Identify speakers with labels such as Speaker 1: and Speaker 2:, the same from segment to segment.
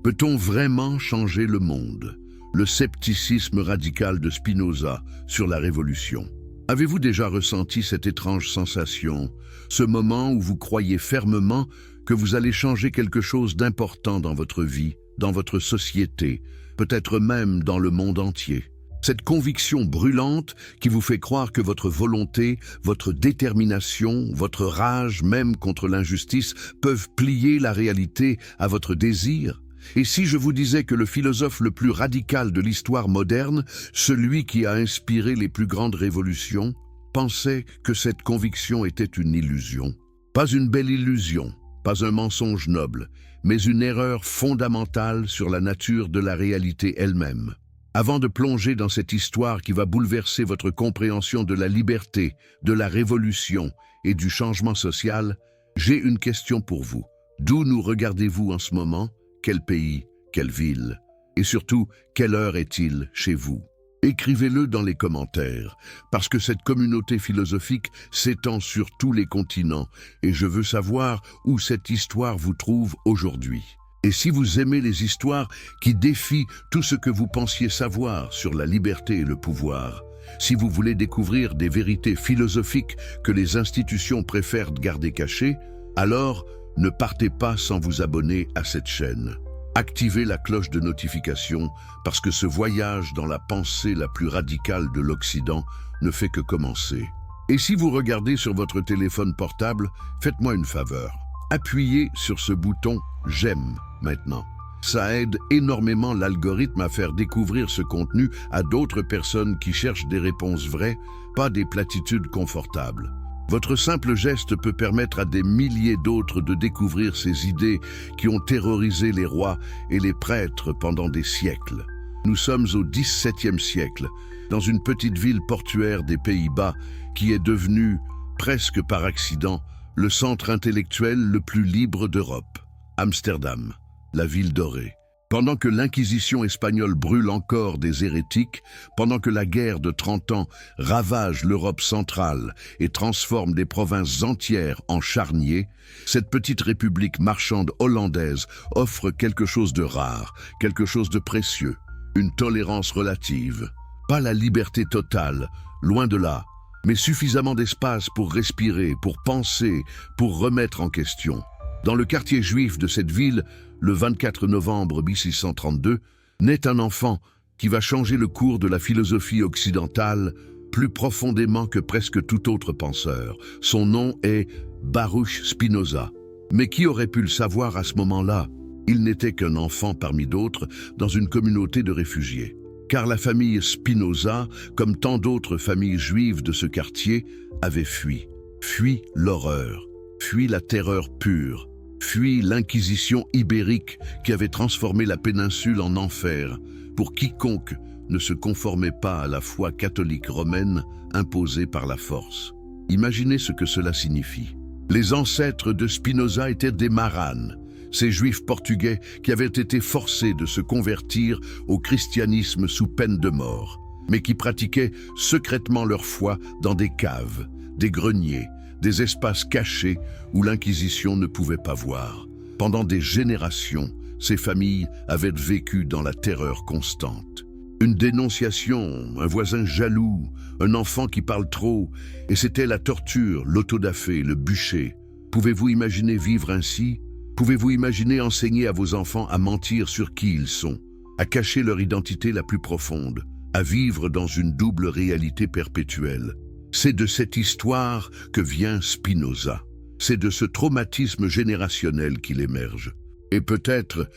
Speaker 1: Peut-on vraiment changer le monde? Le scepticisme radical de Spinoza sur la révolution. Avez-vous déjà ressenti cette étrange sensation, ce moment où vous croyez fermement que vous allez changer quelque chose d'important dans votre vie, dans votre société, peut-être même dans le monde entier? Cette conviction brûlante qui vous fait croire que votre volonté, votre détermination, votre rage même contre l'injustice peuvent plier la réalité à votre désir? Et si je vous disais que le philosophe le plus radical de l'histoire moderne, celui qui a inspiré les plus grandes révolutions, pensait que cette conviction était une illusion? Pas une belle illusion, pas un mensonge noble, mais une erreur fondamentale sur la nature de la réalité elle-même. Avant de plonger dans cette histoire qui va bouleverser votre compréhension de la liberté, de la révolution et du changement social, j'ai une question pour vous. D'où nous regardez-vous en ce moment? Quel pays? Quelle ville? Et surtout, quelle heure est-il chez vous? Écrivez-le dans les commentaires, parce que cette communauté philosophique s'étend sur tous les continents, et je veux savoir où cette histoire vous trouve aujourd'hui. Et si vous aimez les histoires qui défient tout ce que vous pensiez savoir sur la liberté et le pouvoir, si vous voulez découvrir des vérités philosophiques que les institutions préfèrent garder cachées, alors ne partez pas sans vous abonner à cette chaîne. Activez la cloche de notification parce que ce voyage dans la pensée la plus radicale de l'Occident ne fait que commencer. Et si vous regardez sur votre téléphone portable, faites-moi une faveur. Appuyez sur ce bouton « J'aime » maintenant. Ça aide énormément l'algorithme à faire découvrir ce contenu à d'autres personnes qui cherchent des réponses vraies, pas des platitudes confortables. Votre simple geste peut permettre à des milliers d'autres de découvrir ces idées qui ont terrorisé les rois et les prêtres pendant des siècles. Nous sommes au XVIIe siècle, dans une petite ville portuaire des Pays-Bas qui est devenue, presque par accident, le centre intellectuel le plus libre d'Europe. Amsterdam, la ville dorée. Pendant que l'Inquisition espagnole brûle encore des hérétiques, pendant que la guerre de 30 ans ravage l'Europe centrale et transforme des provinces entières en charniers, cette petite république marchande hollandaise offre quelque chose de rare, quelque chose de précieux, une tolérance relative. Pas la liberté totale, loin de là, mais suffisamment d'espace pour respirer, pour penser, pour remettre en question. Dans le quartier juif de cette ville, le 24 novembre 1632, naît un enfant qui va changer le cours de la philosophie occidentale plus profondément que presque tout autre penseur. Son nom est Baruch Spinoza. Mais qui aurait pu le savoir à ce moment-là? Il n'était qu'un enfant parmi d'autres dans une communauté de réfugiés. Car la famille Spinoza, comme tant d'autres familles juives de ce quartier, avait fui. Fui l'horreur, fui la terreur pure, fui l'Inquisition ibérique qui avait transformé la péninsule en enfer pour quiconque ne se conformait pas à la foi catholique romaine imposée par la force. Imaginez ce que cela signifie. Les ancêtres de Spinoza étaient des maranes, ces juifs portugais qui avaient été forcés de se convertir au christianisme sous peine de mort, mais qui pratiquaient secrètement leur foi dans des caves, des greniers, des espaces cachés où l'Inquisition ne pouvait pas voir. Pendant des générations, ces familles avaient vécu dans la terreur constante. Une dénonciation, un voisin jaloux, un enfant qui parle trop, et c'était la torture, l'autodafé, le bûcher. Pouvez-vous imaginer vivre ainsi? Pouvez-vous imaginer enseigner à vos enfants à mentir sur qui ils sont, à cacher leur identité la plus profonde, à vivre dans une double réalité perpétuelle? C'est de cette histoire que vient Spinoza. C'est de ce traumatisme générationnel qu'il émerge. Et peut-être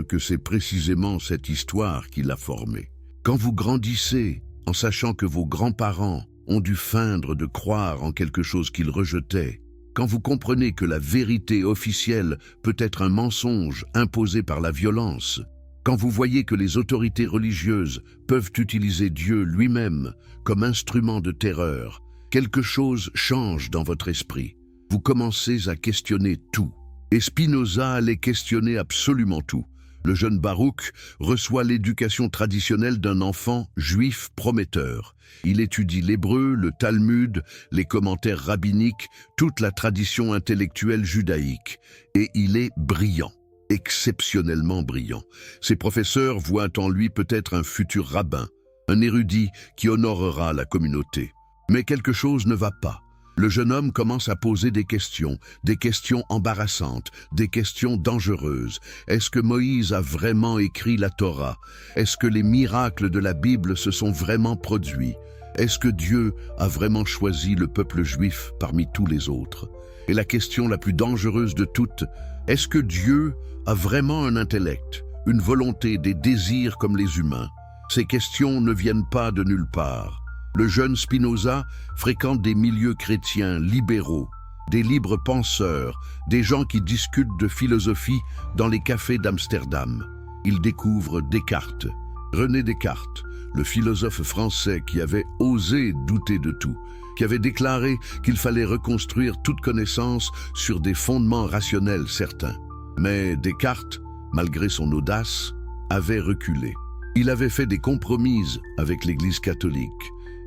Speaker 1: que c'est précisément cette histoire qui l'a formé. Quand vous grandissez, en sachant que vos grands-parents ont dû feindre de croire en quelque chose qu'ils rejetaient, quand vous comprenez que la vérité officielle peut être un mensonge imposé par la violence, quand vous voyez que les autorités religieuses peuvent utiliser Dieu lui-même comme instrument de terreur, quelque chose change dans votre esprit. Vous commencez à questionner tout. Et Spinoza allait questionner absolument tout. Le jeune Baruch reçoit l'éducation traditionnelle d'un enfant juif prometteur. Il étudie l'hébreu, le Talmud, les commentaires rabbiniques, toute la tradition intellectuelle judaïque. Et il est brillant. exceptionnellement brillant. Ses professeurs voient en lui peut-être un futur rabbin, un érudit qui honorera la communauté. Mais quelque chose ne va pas. Le jeune homme commence à poser des questions embarrassantes, des questions dangereuses. Est-ce que Moïse a vraiment écrit la Torah? Est-ce que les miracles de la Bible se sont vraiment produits? Est-ce que Dieu a vraiment choisi le peuple juif parmi tous les autres? Et la question la plus dangereuse de toutes, est-ce que Dieu a vraiment un intellect, une volonté, des désirs comme les humains? Ces questions ne viennent pas de nulle part. Le jeune Spinoza fréquente des milieux chrétiens libéraux, des libres penseurs, des gens qui discutent de philosophie dans les cafés d'Amsterdam. Il découvre Descartes. René Descartes, le philosophe français qui avait osé douter de tout, qui avait déclaré qu'il fallait reconstruire toute connaissance sur des fondements rationnels certains. Mais Descartes, malgré son audace, avait reculé. Il avait fait des compromis avec l'Église catholique.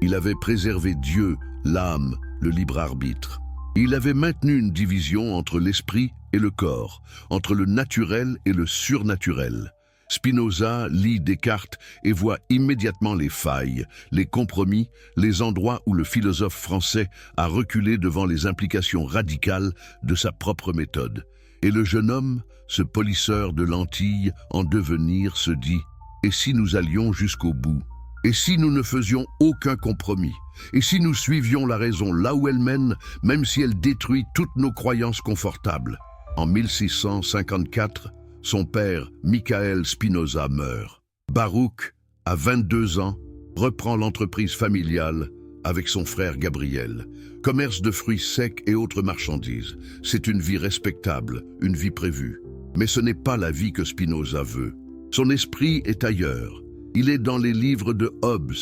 Speaker 1: Il avait préservé Dieu, l'âme, le libre arbitre. Il avait maintenu une division entre l'esprit et le corps, entre le naturel et le surnaturel. Spinoza lit Descartes et voit immédiatement les failles, les compromis, les endroits où le philosophe français a reculé devant les implications radicales de sa propre méthode. Et le jeune homme, ce polisseur de lentilles en devenir, se dit « Et si nous allions jusqu'au bout ? Et si nous ne faisions aucun compromis? Et si nous suivions la raison là où elle mène, même si elle détruit toutes nos croyances confortables ?» En 1654, son père, Michael Spinoza, meurt. Baruch, à 22 ans, reprend l'entreprise familiale avec son frère Gabriel. Commerce de fruits secs et autres marchandises. C'est une vie respectable, une vie prévue. Mais ce n'est pas la vie que Spinoza veut. Son esprit est ailleurs. Il est dans les livres de Hobbes,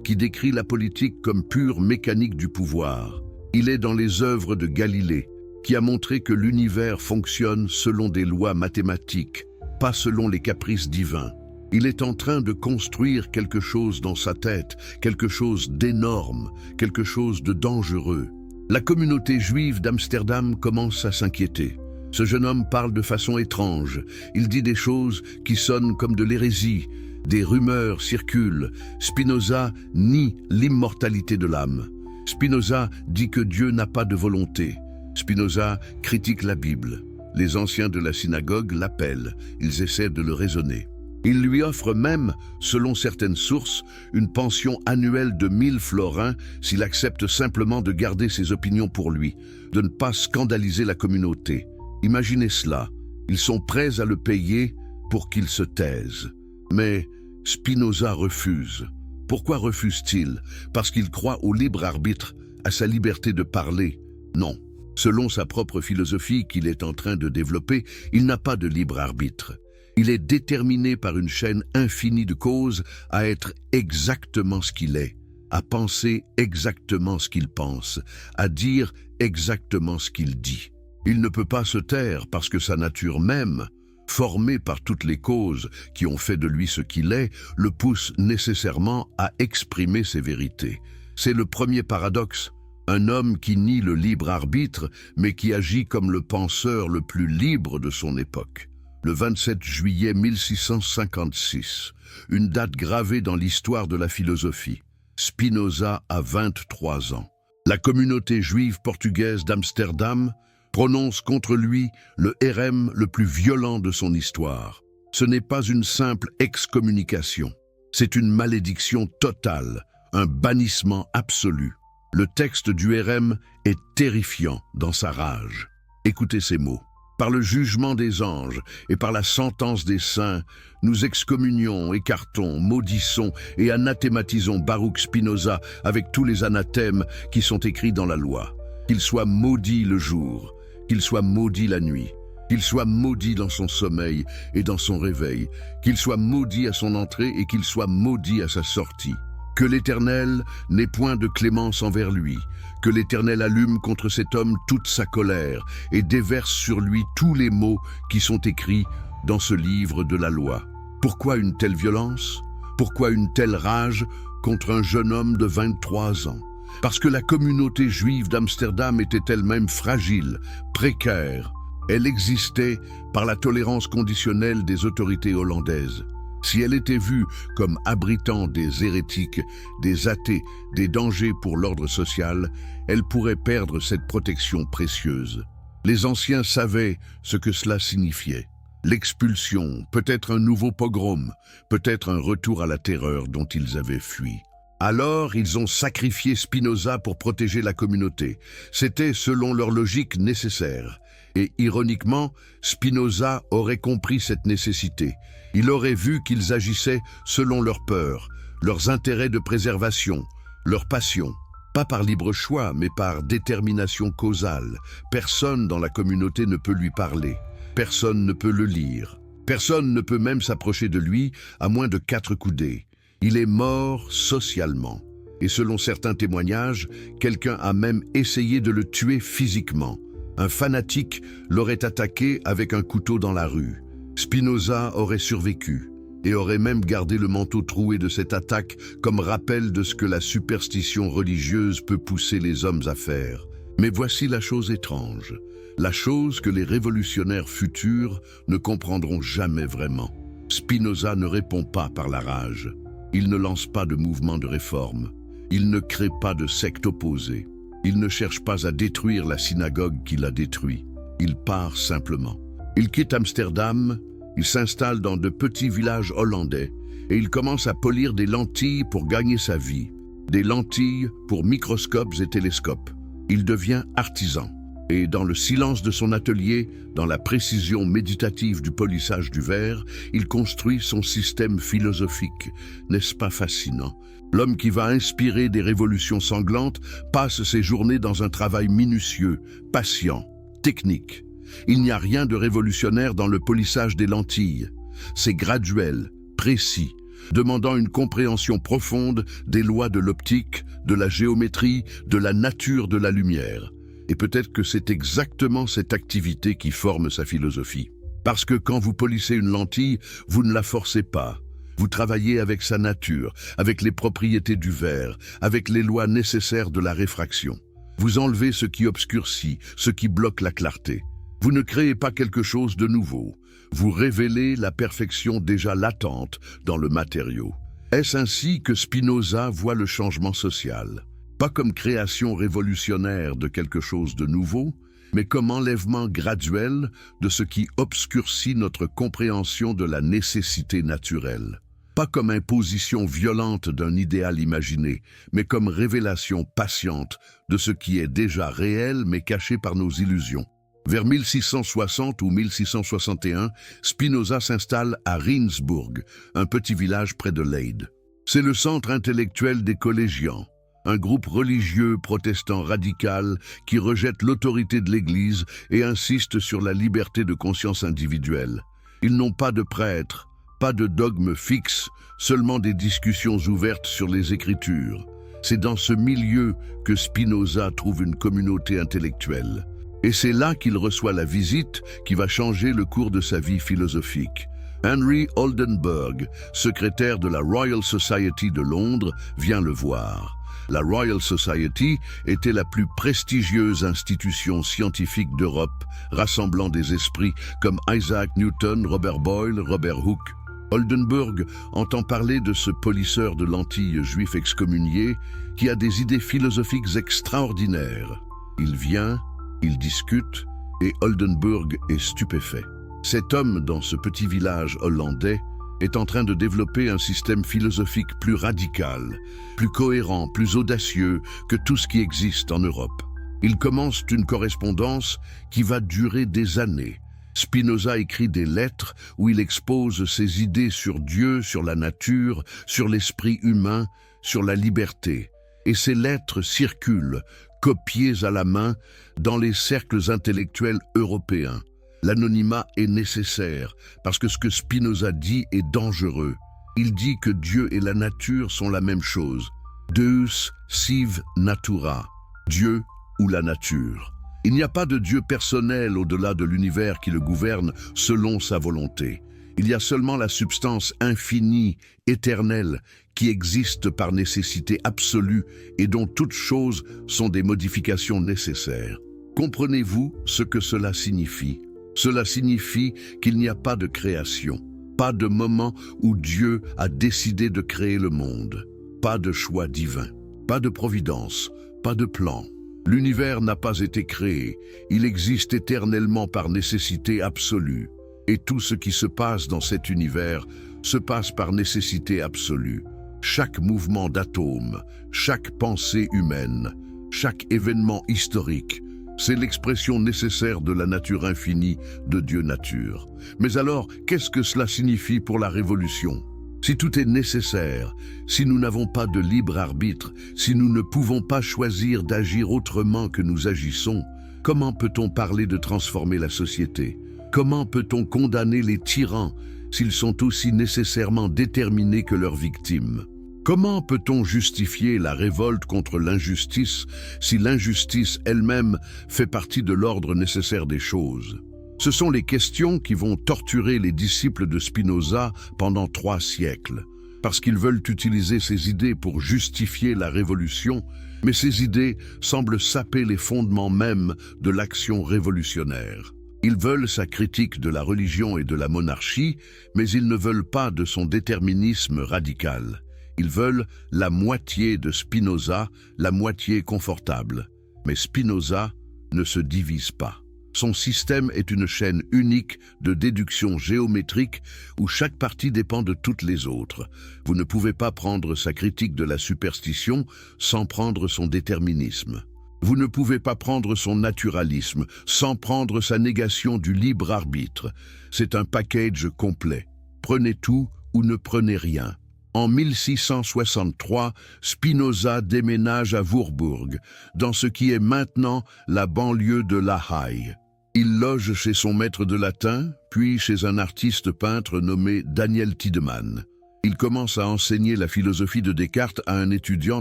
Speaker 1: qui décrit la politique comme pure mécanique du pouvoir. Il est dans les œuvres de Galilée, qui a montré que l'univers fonctionne selon des lois mathématiques, pas selon les caprices divins. Il est en train de construire quelque chose dans sa tête, quelque chose d'énorme, quelque chose de dangereux. La communauté juive d'Amsterdam commence à s'inquiéter. Ce jeune homme parle de façon étrange. Il dit des choses qui sonnent comme de l'hérésie. Des rumeurs circulent. Spinoza nie l'immortalité de l'âme. Spinoza dit que Dieu n'a pas de volonté. Spinoza critique la Bible. Les anciens de la synagogue l'appellent. Ils essaient de le raisonner. Il lui offre même, selon certaines sources, une pension annuelle de 1000 florins s'il accepte simplement de garder ses opinions pour lui, de ne pas scandaliser la communauté. Imaginez cela. Ils sont prêts à le payer pour qu'il se taise. Mais Spinoza refuse. Pourquoi refuse-t-il? Parce qu'il croit au libre arbitre, à sa liberté de parler? Non. Selon sa propre philosophie qu'il est en train de développer, il n'a pas de libre arbitre. Il est déterminé par une chaîne infinie de causes à être exactement ce qu'il est, à penser exactement ce qu'il pense, à dire exactement ce qu'il dit. Il ne peut pas se taire parce que sa nature même, formé par toutes les causes qui ont fait de lui ce qu'il est, le pousse nécessairement à exprimer ses vérités. C'est le premier paradoxe. Un homme qui nie le libre arbitre, mais qui agit comme le penseur le plus libre de son époque. Le 27 juillet 1656, une date gravée dans l'histoire de la philosophie. Spinoza a 23 ans. La communauté juive portugaise d'Amsterdam prononce contre lui le hérem le plus violent de son histoire. Ce n'est pas une simple excommunication, c'est une malédiction totale, un bannissement absolu. Le texte du hérem est terrifiant dans sa rage. Écoutez ces mots. Par le jugement des anges et par la sentence des saints, nous excommunions, écartons, maudissons et anathématisons Baruch Spinoza avec tous les anathèmes qui sont écrits dans la loi. Qu'il soit maudit le jour, qu'il soit maudit la nuit, qu'il soit maudit dans son sommeil et dans son réveil, qu'il soit maudit à son entrée et qu'il soit maudit à sa sortie. Que l'Éternel n'ait point de clémence envers lui, que l'Éternel allume contre cet homme toute sa colère et déverse sur lui tous les maux qui sont écrits dans ce livre de la loi. Pourquoi une telle violence? Pourquoi une telle rage contre un jeune homme de 23 ans? Parce que la communauté juive d'Amsterdam était elle-même fragile, précaire, Elle existait par la tolérance conditionnelle des autorités hollandaises. Si elle était vue comme abritant des hérétiques, des athées, des dangers pour l'ordre social, elle pourrait perdre cette protection précieuse. Les anciens savaient ce que cela signifiait. L'expulsion, peut-être un nouveau pogrom, peut-être un retour à la terreur dont ils avaient fui. Alors, ils ont sacrifié Spinoza pour protéger la communauté. C'était, selon leur logique, nécessaire. Et ironiquement, Spinoza aurait compris cette nécessité. Il aurait vu qu'ils agissaient selon leurs peurs, leurs intérêts de préservation, leurs passions. Pas par libre choix, mais par détermination causale. Personne dans la communauté ne peut lui parler. Personne ne peut le lire. Personne ne peut même s'approcher de lui à moins de 4 coudées. Il est mort socialement. Et selon certains témoignages, quelqu'un a même essayé de le tuer physiquement. Un fanatique l'aurait attaqué avec un couteau dans la rue. Spinoza aurait survécu et aurait même gardé le manteau troué de cette attaque comme rappel de ce que la superstition religieuse peut pousser les hommes à faire. Mais voici la chose étrange, la chose que les révolutionnaires futurs ne comprendront jamais vraiment. Spinoza ne répond pas par la rage. Il ne lance pas de mouvement de réforme. Il ne crée pas de secte opposée. Il ne cherche pas à détruire la synagogue qu'il a détruite. Il part simplement. Il quitte Amsterdam, il s'installe dans de petits villages hollandais et il commence à polir des lentilles pour gagner sa vie. Des lentilles pour microscopes et télescopes. Il devient artisan. Et dans le silence de son atelier, dans la précision méditative du polissage du verre, il construit son système philosophique. N'est-ce pas fascinant? L'homme qui va inspirer des révolutions sanglantes passe ses journées dans un travail minutieux, patient, technique. Il n'y a rien de révolutionnaire dans le polissage des lentilles. C'est graduel, précis, demandant une compréhension profonde des lois de l'optique, de la géométrie, de la nature de la lumière. Et peut-être que c'est exactement cette activité qui forme sa philosophie. Parce que quand vous polissez une lentille, vous ne la forcez pas. Vous travaillez avec sa nature, avec les propriétés du verre, avec les lois nécessaires de la réfraction. Vous enlevez ce qui obscurcit, ce qui bloque la clarté. Vous ne créez pas quelque chose de nouveau. Vous révélez la perfection déjà latente dans le matériau. Est-ce ainsi que Spinoza voit le changement social? Pas comme création révolutionnaire de quelque chose de nouveau, mais comme enlèvement graduel de ce qui obscurcit notre compréhension de la nécessité naturelle. Pas comme imposition violente d'un idéal imaginé, mais comme révélation patiente de ce qui est déjà réel mais caché par nos illusions. Vers 1660 ou 1661, Spinoza s'installe à Rijnsburg, un petit village près de Leyde. C'est le centre intellectuel des collégiens, un groupe religieux protestant radical qui rejette l'autorité de l'Église et insiste sur la liberté de conscience individuelle. Ils n'ont pas de prêtres, pas de dogme fixe, seulement des discussions ouvertes sur les Écritures. C'est dans ce milieu que Spinoza trouve une communauté intellectuelle. Et c'est là qu'il reçoit la visite qui va changer le cours de sa vie philosophique. Henry Oldenburg, secrétaire de la Royal Society de Londres, vient le voir. La Royal Society était la plus prestigieuse institution scientifique d'Europe, rassemblant des esprits comme Isaac Newton, Robert Boyle, Robert Hooke. Oldenburg entend parler de ce polisseur de lentilles juif excommunié qui a des idées philosophiques extraordinaires. Il vient, il discute, et Oldenburg est stupéfait. Cet homme, dans ce petit village hollandais, est en train de développer un système philosophique plus radical, plus cohérent, plus audacieux que tout ce qui existe en Europe. Ils commencent une correspondance qui va durer des années. Spinoza écrit des lettres où il expose ses idées sur Dieu, sur la nature, sur l'esprit humain, sur la liberté. Et ces lettres circulent, copiées à la main, dans les cercles intellectuels européens. L'anonymat est nécessaire parce que ce que Spinoza dit est dangereux. Il dit que Dieu et la nature sont la même chose. Deus sive natura, Dieu ou la nature. Il n'y a pas de Dieu personnel au-delà de l'univers qui le gouverne selon sa volonté. Il y a seulement la substance infinie, éternelle, qui existe par nécessité absolue et dont toutes choses sont des modifications nécessaires. Comprenez-vous ce que cela signifie? Cela signifie qu'il n'y a pas de création, pas de moment où Dieu a décidé de créer le monde, pas de choix divin, pas de providence, pas de plan. L'univers n'a pas été créé, il existe éternellement par nécessité absolue. Et tout ce qui se passe dans cet univers se passe par nécessité absolue. Chaque mouvement d'atomes, chaque pensée humaine, chaque événement historique, c'est l'expression nécessaire de la nature infinie de Dieu nature. Mais alors, qu'est-ce que cela signifie pour la révolution? Si tout est nécessaire, si nous n'avons pas de libre arbitre, si nous ne pouvons pas choisir d'agir autrement que nous agissons, comment peut-on parler de transformer la société? Comment peut-on condamner les tyrans s'ils sont aussi nécessairement déterminés que leurs victimes? Comment peut-on justifier la révolte contre l'injustice si l'injustice elle-même fait partie de l'ordre nécessaire des choses? Ce sont les questions qui vont torturer les disciples de Spinoza pendant 3 siècles, parce qu'ils veulent utiliser ces idées pour justifier la révolution, mais ces idées semblent saper les fondements mêmes de l'action révolutionnaire. Ils veulent sa critique de la religion et de la monarchie, mais ils ne veulent pas de son déterminisme radical. Ils veulent la moitié de Spinoza, la moitié confortable. Mais Spinoza ne se divise pas. Son système est une chaîne unique de déduction géométrique où chaque partie dépend de toutes les autres. Vous ne pouvez pas prendre sa critique de la superstition sans prendre son déterminisme. Vous ne pouvez pas prendre son naturalisme sans prendre sa négation du libre arbitre. C'est un package complet. Prenez tout ou ne prenez rien. En 1663, Spinoza déménage à Würzburg, dans ce qui est maintenant la banlieue de La Haye. Il loge chez son maître de latin, puis chez un artiste peintre nommé Daniel Tiedemann. Il commence à enseigner la philosophie de Descartes à un étudiant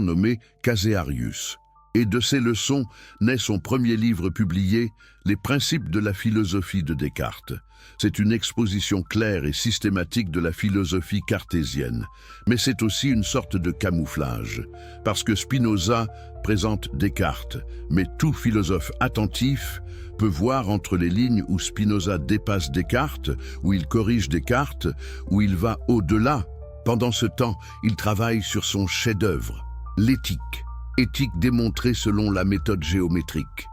Speaker 1: nommé Casearius. Et de ces leçons naît son premier livre publié, Les principes de la philosophie de Descartes. C'est une exposition claire et systématique de la philosophie cartésienne, mais c'est aussi une sorte de camouflage, parce que Spinoza présente Descartes, mais tout philosophe attentif peut voir entre les lignes où Spinoza dépasse Descartes, où il corrige Descartes, où il va au-delà. Pendant ce temps, il travaille sur son chef-d'œuvre, l'éthique. Éthique démontrée selon la méthode géométrique.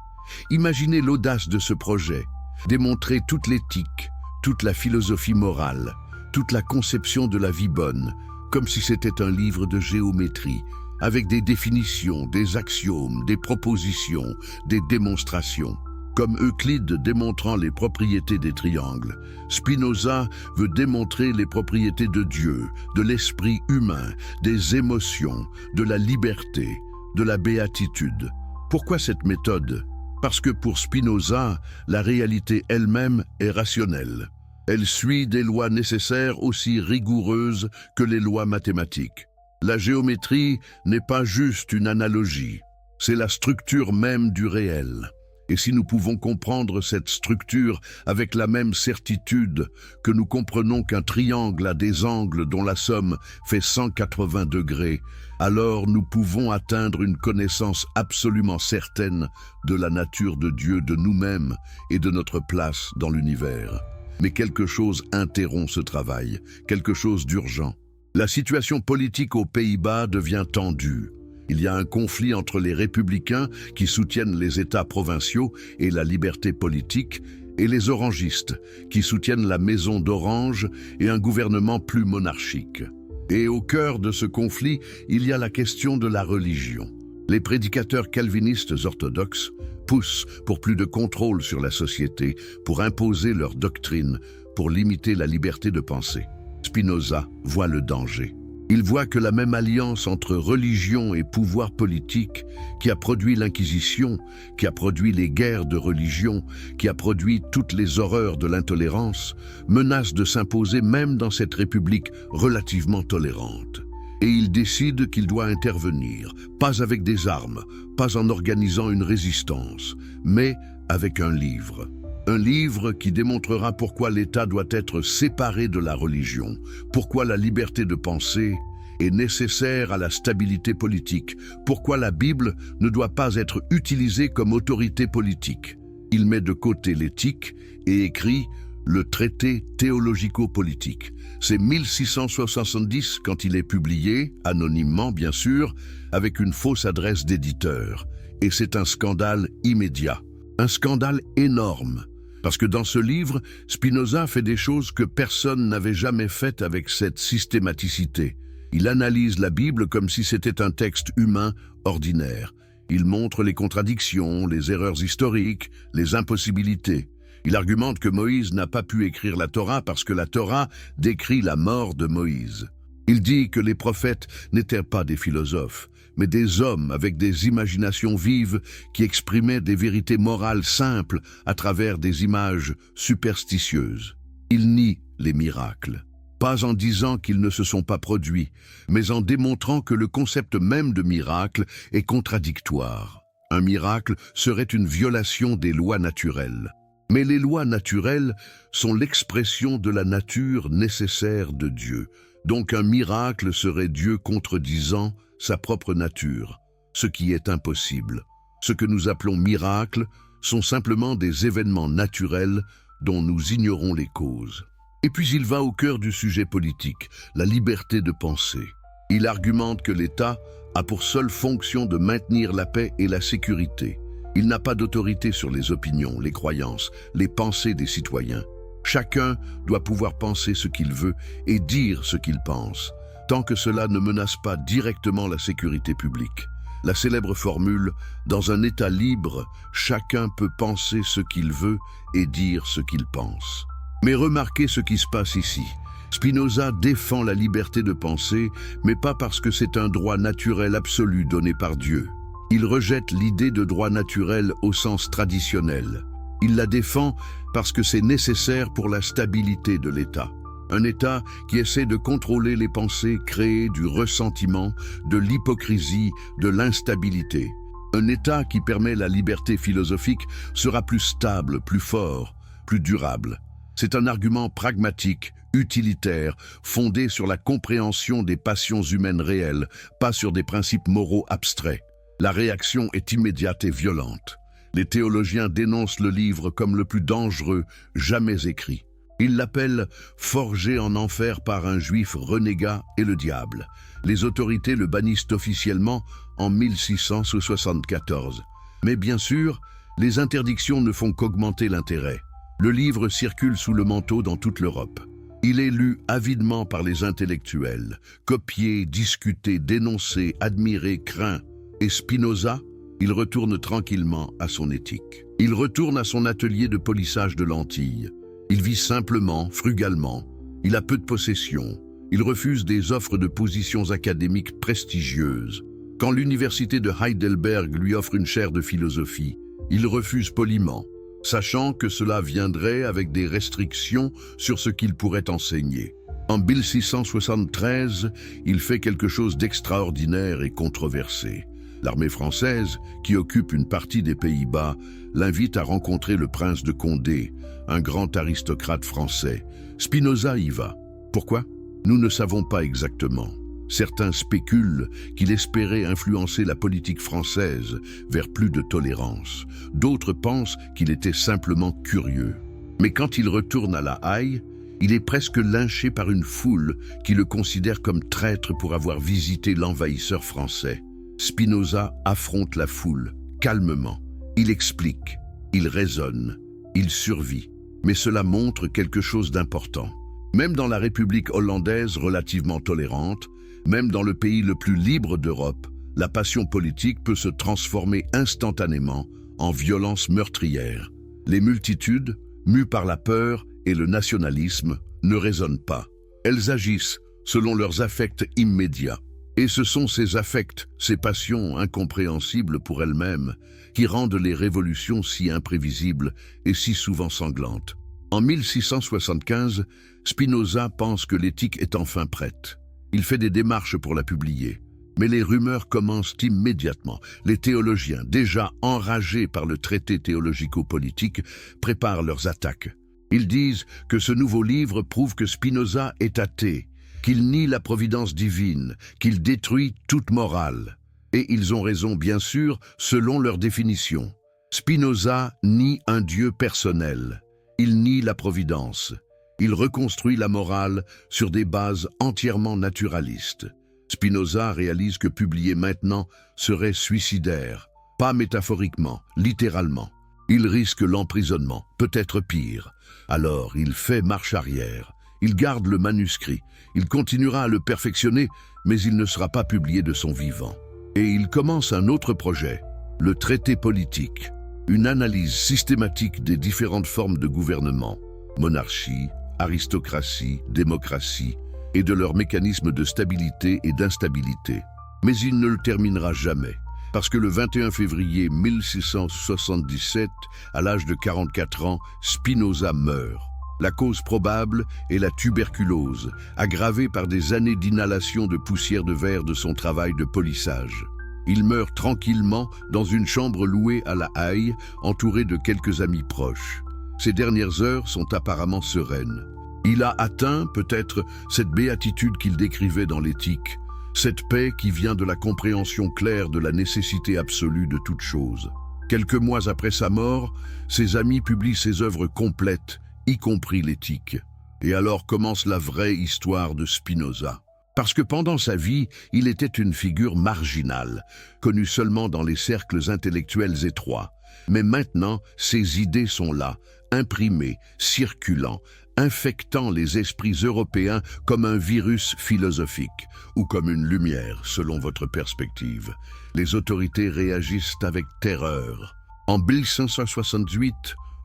Speaker 1: Imaginez l'audace de ce projet, démontrer toute l'éthique, toute la philosophie morale, toute la conception de la vie bonne, comme si c'était un livre de géométrie, avec des définitions, des axiomes, des propositions, des démonstrations. Comme Euclide démontrant les propriétés des triangles, Spinoza veut démontrer les propriétés de Dieu, de l'esprit humain, des émotions, de la liberté, de la béatitude. Pourquoi cette méthode? Parce que pour Spinoza, la réalité elle-même est rationnelle. Elle suit des lois nécessaires aussi rigoureuses que les lois mathématiques. La géométrie n'est pas juste une analogie, c'est la structure même du réel. Et si nous pouvons comprendre cette structure avec la même certitude que nous comprenons qu'un triangle a des angles dont la somme fait 180 degrés, alors nous pouvons atteindre une connaissance absolument certaine de la nature de Dieu, de nous-mêmes et de notre place dans l'univers. Mais quelque chose interrompt ce travail, quelque chose d'urgent. La situation politique aux Pays-Bas devient tendue. Il y a un conflit entre les républicains qui soutiennent les États provinciaux et la liberté politique et les orangistes qui soutiennent la maison d'Orange et un gouvernement plus monarchique. Et au cœur de ce conflit, il y a la question de la religion. Les prédicateurs calvinistes orthodoxes poussent pour plus de contrôle sur la société, pour imposer leur doctrine, pour limiter la liberté de penser. Spinoza voit le danger. Il voit que la même alliance entre religion et pouvoir politique, qui a produit l'Inquisition, qui a produit les guerres de religion, qui a produit toutes les horreurs de l'intolérance, menace de s'imposer même dans cette république relativement tolérante. Et il décide qu'il doit intervenir, pas avec des armes, pas en organisant une résistance, mais avec un livre. Un livre qui démontrera pourquoi l'État doit être séparé de la religion, pourquoi la liberté de penser est nécessaire à la stabilité politique, pourquoi la Bible ne doit pas être utilisée comme autorité politique. Il met de côté l'éthique et écrit le traité théologico-politique. C'est 1670 quand il est publié, anonymement bien sûr, avec une fausse adresse d'éditeur. Et c'est un scandale immédiat, un scandale énorme. Parce que dans ce livre, Spinoza fait des choses que personne n'avait jamais faites avec cette systématicité. Il analyse la Bible comme si c'était un texte humain ordinaire. Il montre les contradictions, les erreurs historiques, les impossibilités. Il argumente que Moïse n'a pas pu écrire la Torah parce que la Torah décrit la mort de Moïse. Il dit que les prophètes n'étaient pas des philosophes, mais des hommes avec des imaginations vives qui exprimaient des vérités morales simples à travers des images superstitieuses. Il nie les miracles, pas en disant qu'ils ne se sont pas produits, mais en démontrant que le concept même de miracle est contradictoire. Un miracle serait une violation des lois naturelles. Mais les lois naturelles sont l'expression de la nature nécessaire de Dieu. Donc un miracle serait Dieu contredisant sa propre nature, ce qui est impossible. Ce que nous appelons miracles sont simplement des événements naturels dont nous ignorons les causes. Et puis il va au cœur du sujet politique, la liberté de penser. Il argumente que l'État a pour seule fonction de maintenir la paix et la sécurité. Il n'a pas d'autorité sur les opinions, les croyances, les pensées des citoyens. Chacun doit pouvoir penser ce qu'il veut et dire ce qu'il pense, tant que cela ne menace pas directement la sécurité publique. La célèbre formule « Dans un État libre, chacun peut penser ce qu'il veut et dire ce qu'il pense ». Mais remarquez ce qui se passe ici. Spinoza défend la liberté de penser, mais pas parce que c'est un droit naturel absolu donné par Dieu. Il rejette l'idée de droit naturel au sens traditionnel. Il la défend parce que c'est nécessaire pour la stabilité de l'État. Un État qui essaie de contrôler les pensées créées du ressentiment, de l'hypocrisie, de l'instabilité. Un État qui permet la liberté philosophique sera plus stable, plus fort, plus durable. C'est un argument pragmatique, utilitaire, fondé sur la compréhension des passions humaines réelles, pas sur des principes moraux abstraits. La réaction est immédiate et violente. Les théologiens dénoncent le livre comme le plus dangereux jamais écrit. Ils l'appellent « forgé en enfer par un juif renégat et le diable ». Les autorités le bannissent officiellement en 1674. Mais bien sûr, les interdictions ne font qu'augmenter l'intérêt. Le livre circule sous le manteau dans toute l'Europe. Il est lu avidement par les intellectuels, copié, discuté, dénoncé, admiré, craint. Et Spinoza, il retourne tranquillement à son éthique. Il retourne à son atelier de polissage de lentilles. Il vit simplement, frugalement. Il a peu de possessions. Il refuse des offres de positions académiques prestigieuses. Quand l'université de Heidelberg lui offre une chaire de philosophie, il refuse poliment, sachant que cela viendrait avec des restrictions sur ce qu'il pourrait enseigner. En 1673, il fait quelque chose d'extraordinaire et controversé. L'armée française, qui occupe une partie des Pays-Bas, l'invite à rencontrer le prince de Condé, un grand aristocrate français. Spinoza y va. Pourquoi? Nous ne savons pas exactement. Certains spéculent qu'il espérait influencer la politique française vers plus de tolérance. D'autres pensent qu'il était simplement curieux. Mais quand il retourne à La Haye, il est presque lynché par une foule qui le considère comme traître pour avoir visité l'envahisseur français. Spinoza affronte la foule, calmement. Il explique, il raisonne, il survit. Mais cela montre quelque chose d'important. Même dans la République hollandaise relativement tolérante, même dans le pays le plus libre d'Europe, la passion politique peut se transformer instantanément en violence meurtrière. Les multitudes, mues par la peur et le nationalisme, ne raisonnent pas. Elles agissent selon leurs affects immédiats. Et ce sont ces affects, ces passions incompréhensibles pour elles-mêmes, qui rendent les révolutions si imprévisibles et si souvent sanglantes. En 1675, Spinoza pense que l'éthique est enfin prête. Il fait des démarches pour la publier. Mais les rumeurs commencent immédiatement. Les théologiens, déjà enragés par le traité théologico-politique, préparent leurs attaques. Ils disent que ce nouveau livre prouve que Spinoza est athée, qu'il nie la providence divine, qu'il détruit toute morale. Et ils ont raison, bien sûr, selon leur définition. Spinoza nie un Dieu personnel. Il nie la providence. Il reconstruit la morale sur des bases entièrement naturalistes. Spinoza réalise que publier maintenant serait suicidaire, pas métaphoriquement, littéralement. Il risque l'emprisonnement, peut-être pire. Alors il fait marche arrière. Il garde le manuscrit. Il continuera à le perfectionner, mais il ne sera pas publié de son vivant. Et il commence un autre projet, le traité politique. Une analyse systématique des différentes formes de gouvernement, monarchie, aristocratie, démocratie, et de leurs mécanismes de stabilité et d'instabilité. Mais il ne le terminera jamais, parce que le 21 février 1677, à l'âge de 44 ans, Spinoza meurt. La cause probable est la tuberculose, aggravée par des années d'inhalation de poussière de verre de son travail de polissage. Il meurt tranquillement dans une chambre louée à La Haye, entouré de quelques amis proches. Ses dernières heures sont apparemment sereines. Il a atteint, peut-être, cette béatitude qu'il décrivait dans l'Éthique, cette paix qui vient de la compréhension claire de la nécessité absolue de toute chose. Quelques mois après sa mort, ses amis publient ses œuvres complètes, y compris l'Éthique. Et alors commence la vraie histoire de Spinoza. Parce que pendant sa vie, il était une figure marginale, connue seulement dans les cercles intellectuels étroits. Mais maintenant, ses idées sont là, imprimées, circulant, infectant les esprits européens comme un virus philosophique, ou comme une lumière, selon votre perspective. Les autorités réagissent avec terreur. En 1568,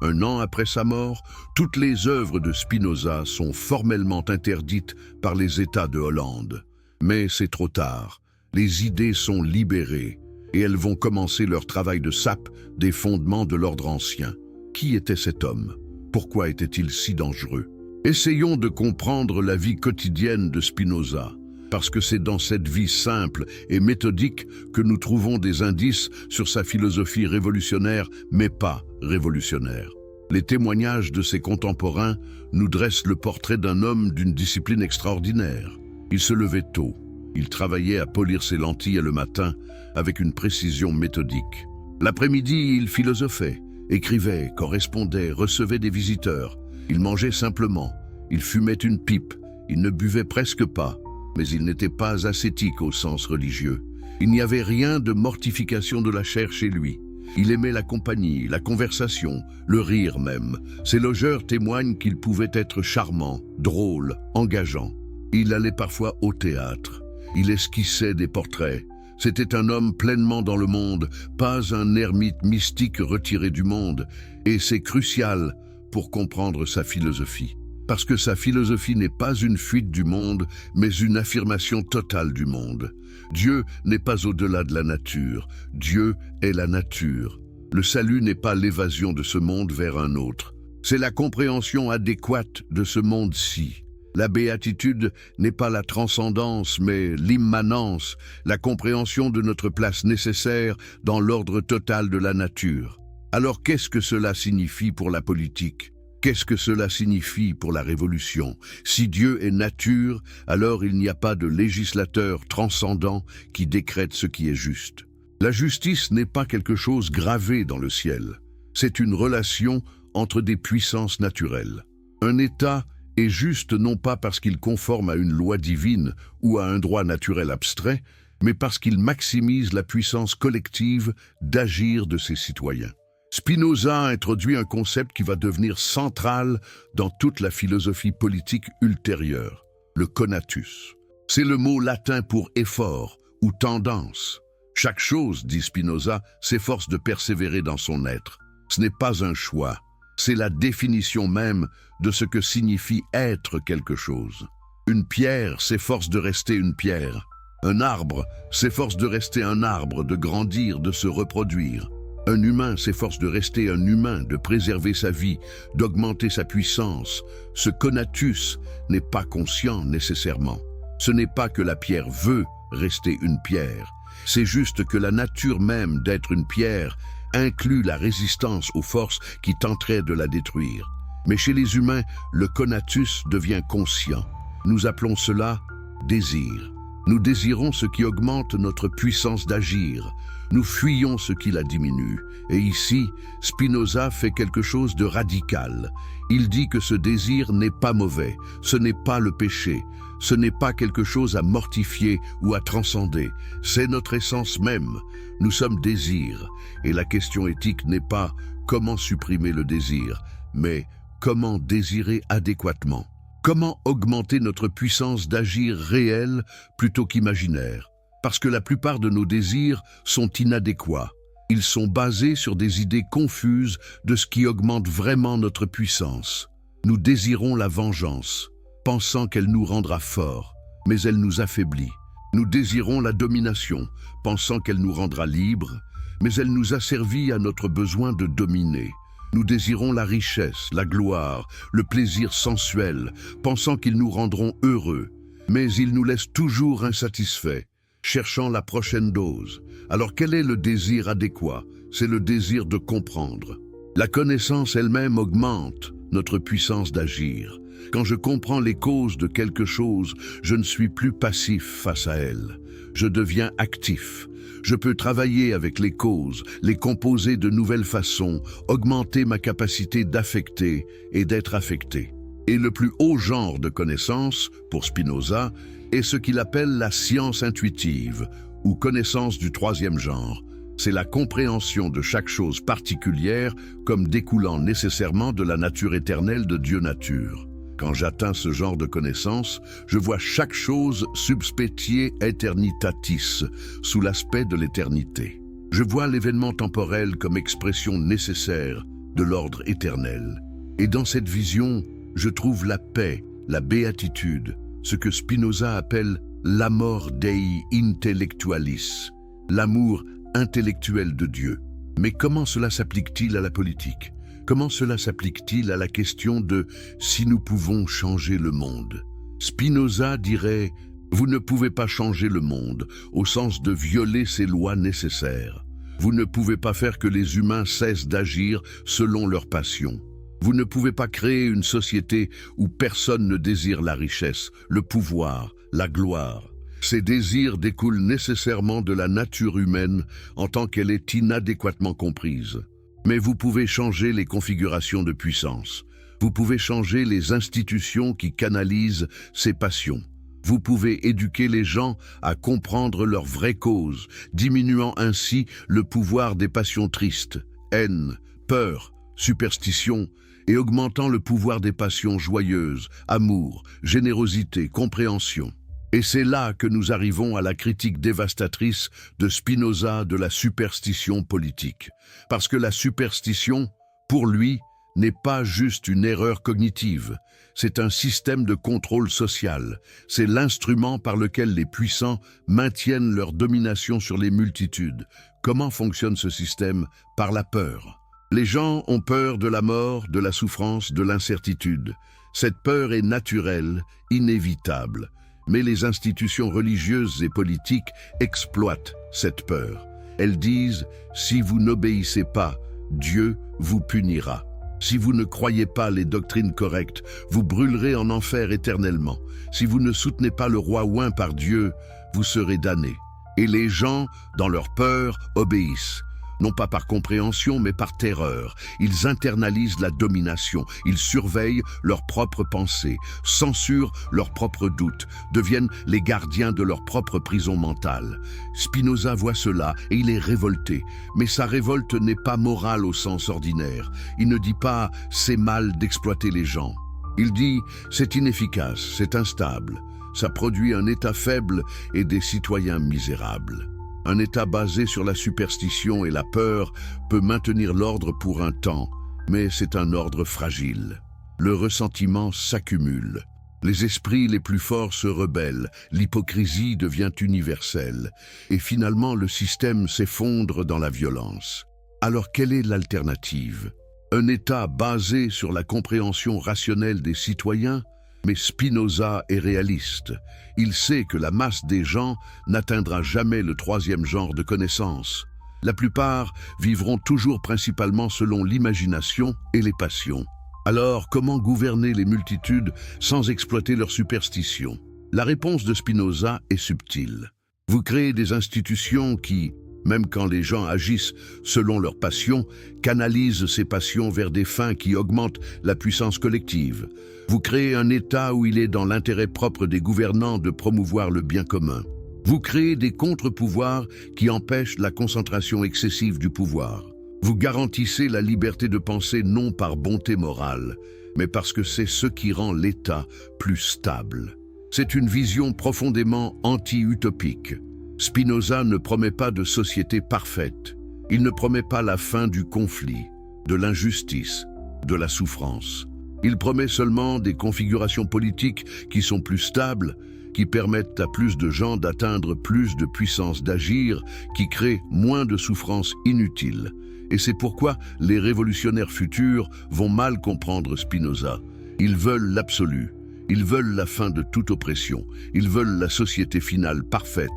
Speaker 1: un an après sa mort, toutes les œuvres de Spinoza sont formellement interdites par les États de Hollande. Mais c'est trop tard. Les idées sont libérées et elles vont commencer leur travail de sape des fondements de l'ordre ancien. Qui était cet homme? Pourquoi était-il si dangereux? Essayons de comprendre la vie quotidienne de Spinoza, parce que c'est dans cette vie simple et méthodique que nous trouvons des indices sur sa philosophie révolutionnaire, mais pas révolutionnaire. Les témoignages de ses contemporains nous dressent le portrait d'un homme d'une discipline extraordinaire. Il se levait tôt. Il travaillait à polir ses lentilles le matin avec une précision méthodique. L'après-midi, il philosophait, écrivait, correspondait, recevait des visiteurs. Il mangeait simplement. Il fumait une pipe. Il ne buvait presque pas. Mais il n'était pas ascétique au sens religieux. Il n'y avait rien de mortification de la chair chez lui. Il aimait la compagnie, la conversation, le rire même. Ses logeurs témoignent qu'il pouvait être charmant, drôle, engageant. Il allait parfois au théâtre. Il esquissait des portraits. C'était un homme pleinement dans le monde, pas un ermite mystique retiré du monde. Et c'est crucial pour comprendre sa philosophie. Parce que sa philosophie n'est pas une fuite du monde, mais une affirmation totale du monde. Dieu n'est pas au-delà de la nature. Dieu est la nature. Le salut n'est pas l'évasion de ce monde vers un autre. C'est la compréhension adéquate de ce monde-ci. La béatitude n'est pas la transcendance, mais l'immanence, la compréhension de notre place nécessaire dans l'ordre total de la nature. Alors qu'est-ce que cela signifie pour la politique ? Qu'est-ce que cela signifie pour la révolution? Si Dieu est nature, alors il n'y a pas de législateur transcendant qui décrète ce qui est juste. La justice n'est pas quelque chose gravé dans le ciel. C'est une relation entre des puissances naturelles. Un État est juste non pas parce qu'il conforme à une loi divine ou à un droit naturel abstrait, mais parce qu'il maximise la puissance collective d'agir de ses citoyens. Spinoza introduit un concept qui va devenir central dans toute la philosophie politique ultérieure, le conatus. C'est le mot latin pour effort ou tendance. Chaque chose, dit Spinoza, s'efforce de persévérer dans son être. Ce n'est pas un choix, c'est la définition même de ce que signifie être quelque chose. Une pierre s'efforce de rester une pierre. Un arbre s'efforce de rester un arbre, de grandir, de se reproduire. Un humain s'efforce de rester un humain, de préserver sa vie, d'augmenter sa puissance. Ce conatus n'est pas conscient nécessairement. Ce n'est pas que la pierre veut rester une pierre. C'est juste que la nature même d'être une pierre inclut la résistance aux forces qui tenteraient de la détruire. Mais chez les humains, le conatus devient conscient. Nous appelons cela désir. Nous désirons ce qui augmente notre puissance d'agir. Nous fuyons ce qui la diminue. Et ici, Spinoza fait quelque chose de radical. Il dit que ce désir n'est pas mauvais, ce n'est pas le péché, ce n'est pas quelque chose à mortifier ou à transcender. C'est notre essence même. Nous sommes désir. Et la question éthique n'est pas comment supprimer le désir, mais comment désirer adéquatement. Comment augmenter notre puissance d'agir réelle plutôt qu'imaginaire? Parce que la plupart de nos désirs sont inadéquats. Ils sont basés sur des idées confuses de ce qui augmente vraiment notre puissance. Nous désirons la vengeance, pensant qu'elle nous rendra forts, mais elle nous affaiblit. Nous désirons la domination, pensant qu'elle nous rendra libres, mais elle nous asservit à notre besoin de dominer. Nous désirons la richesse, la gloire, le plaisir sensuel, pensant qu'ils nous rendront heureux, mais ils nous laissent toujours insatisfaits, cherchant la prochaine dose. Alors quel est le désir adéquat? C'est le désir de comprendre. La connaissance elle-même augmente notre puissance d'agir. Quand je comprends les causes de quelque chose, je ne suis plus passif face à elle. Je deviens actif. Je peux travailler avec les causes, les composer de nouvelles façons, augmenter ma capacité d'affecter et d'être affecté. Et le plus haut genre de connaissance, pour Spinoza, est ce qu'il appelle la science intuitive, ou connaissance du troisième genre. C'est la compréhension de chaque chose particulière comme découlant nécessairement de la nature éternelle de Dieu nature. Quand j'atteins ce genre de connaissance, je vois chaque chose subspecie aeternitatis, sous l'aspect de l'éternité. Je vois l'événement temporel comme expression nécessaire de l'ordre éternel. Et dans cette vision, je trouve la paix, la béatitude, ce que Spinoza appelle l'amor Dei intellectualis, l'amour intellectuel de Dieu. Mais comment cela s'applique-t-il à la politique? Comment cela s'applique-t-il à la question de si nous pouvons changer le monde? Spinoza dirait « Vous ne pouvez pas changer le monde au sens de violer ses lois nécessaires. Vous ne pouvez pas faire que les humains cessent d'agir selon leurs passions. Vous ne pouvez pas créer une société où personne ne désire la richesse, le pouvoir, la gloire. Ces désirs découlent nécessairement de la nature humaine en tant qu'elle est inadéquatement comprise. Mais vous pouvez changer les configurations de puissance. Vous pouvez changer les institutions qui canalisent ces passions. Vous pouvez éduquer les gens à comprendre leurs vraies causes, diminuant ainsi le pouvoir des passions tristes, haine, peur, superstition, et augmentant le pouvoir des passions joyeuses, amour, générosité, compréhension. Et c'est là que nous arrivons à la critique dévastatrice de Spinoza de la superstition politique. Parce que la superstition, pour lui, n'est pas juste une erreur cognitive, c'est un système de contrôle social, c'est l'instrument par lequel les puissants maintiennent leur domination sur les multitudes. Comment fonctionne ce système? Par la peur. Les gens ont peur de la mort, de la souffrance, de l'incertitude. Cette peur est naturelle, inévitable. Mais les institutions religieuses et politiques exploitent cette peur. Elles disent « Si vous n'obéissez pas, Dieu vous punira. Si vous ne croyez pas les doctrines correctes, vous brûlerez en enfer éternellement. Si vous ne soutenez pas le roi oint par Dieu, vous serez damnés. » Et les gens, dans leur peur, obéissent. Non pas par compréhension, mais par terreur. Ils internalisent la domination, ils surveillent leurs propres pensées, censurent leurs propres doutes, deviennent les gardiens de leur propre prison mentale. Spinoza voit cela et il est révolté. Mais sa révolte n'est pas morale au sens ordinaire. Il ne dit pas « c'est mal d'exploiter les gens ». Il dit « c'est inefficace, c'est instable. Ça produit un état faible et des citoyens misérables ». Un état basé sur la superstition et la peur peut maintenir l'ordre pour un temps, mais c'est un ordre fragile. Le ressentiment s'accumule. Les esprits les plus forts se rebellent, l'hypocrisie devient universelle, et finalement le système s'effondre dans la violence. Alors quelle est l'alternative? Un état basé sur la compréhension rationnelle des citoyens? Mais Spinoza est réaliste. Il sait que la masse des gens n'atteindra jamais le troisième genre de connaissance. La plupart vivront toujours principalement selon l'imagination et les passions. Alors, comment gouverner les multitudes sans exploiter leur superstition? La réponse de Spinoza est subtile. Vous créez des institutions qui, même quand les gens agissent selon leurs passions, canalisent ces passions vers des fins qui augmentent la puissance collective. Vous créez un État où il est dans l'intérêt propre des gouvernants de promouvoir le bien commun. Vous créez des contre-pouvoirs qui empêchent la concentration excessive du pouvoir. Vous garantissez la liberté de penser non par bonté morale, mais parce que c'est ce qui rend l'État plus stable. C'est une vision profondément anti-utopique. Spinoza ne promet pas de société parfaite. Il ne promet pas la fin du conflit, de l'injustice, de la souffrance. Il promet seulement des configurations politiques qui sont plus stables, qui permettent à plus de gens d'atteindre plus de puissance d'agir, qui créent moins de souffrances inutiles. Et c'est pourquoi les révolutionnaires futurs vont mal comprendre Spinoza. Ils veulent l'absolu. Ils veulent la fin de toute oppression. Ils veulent la société finale parfaite.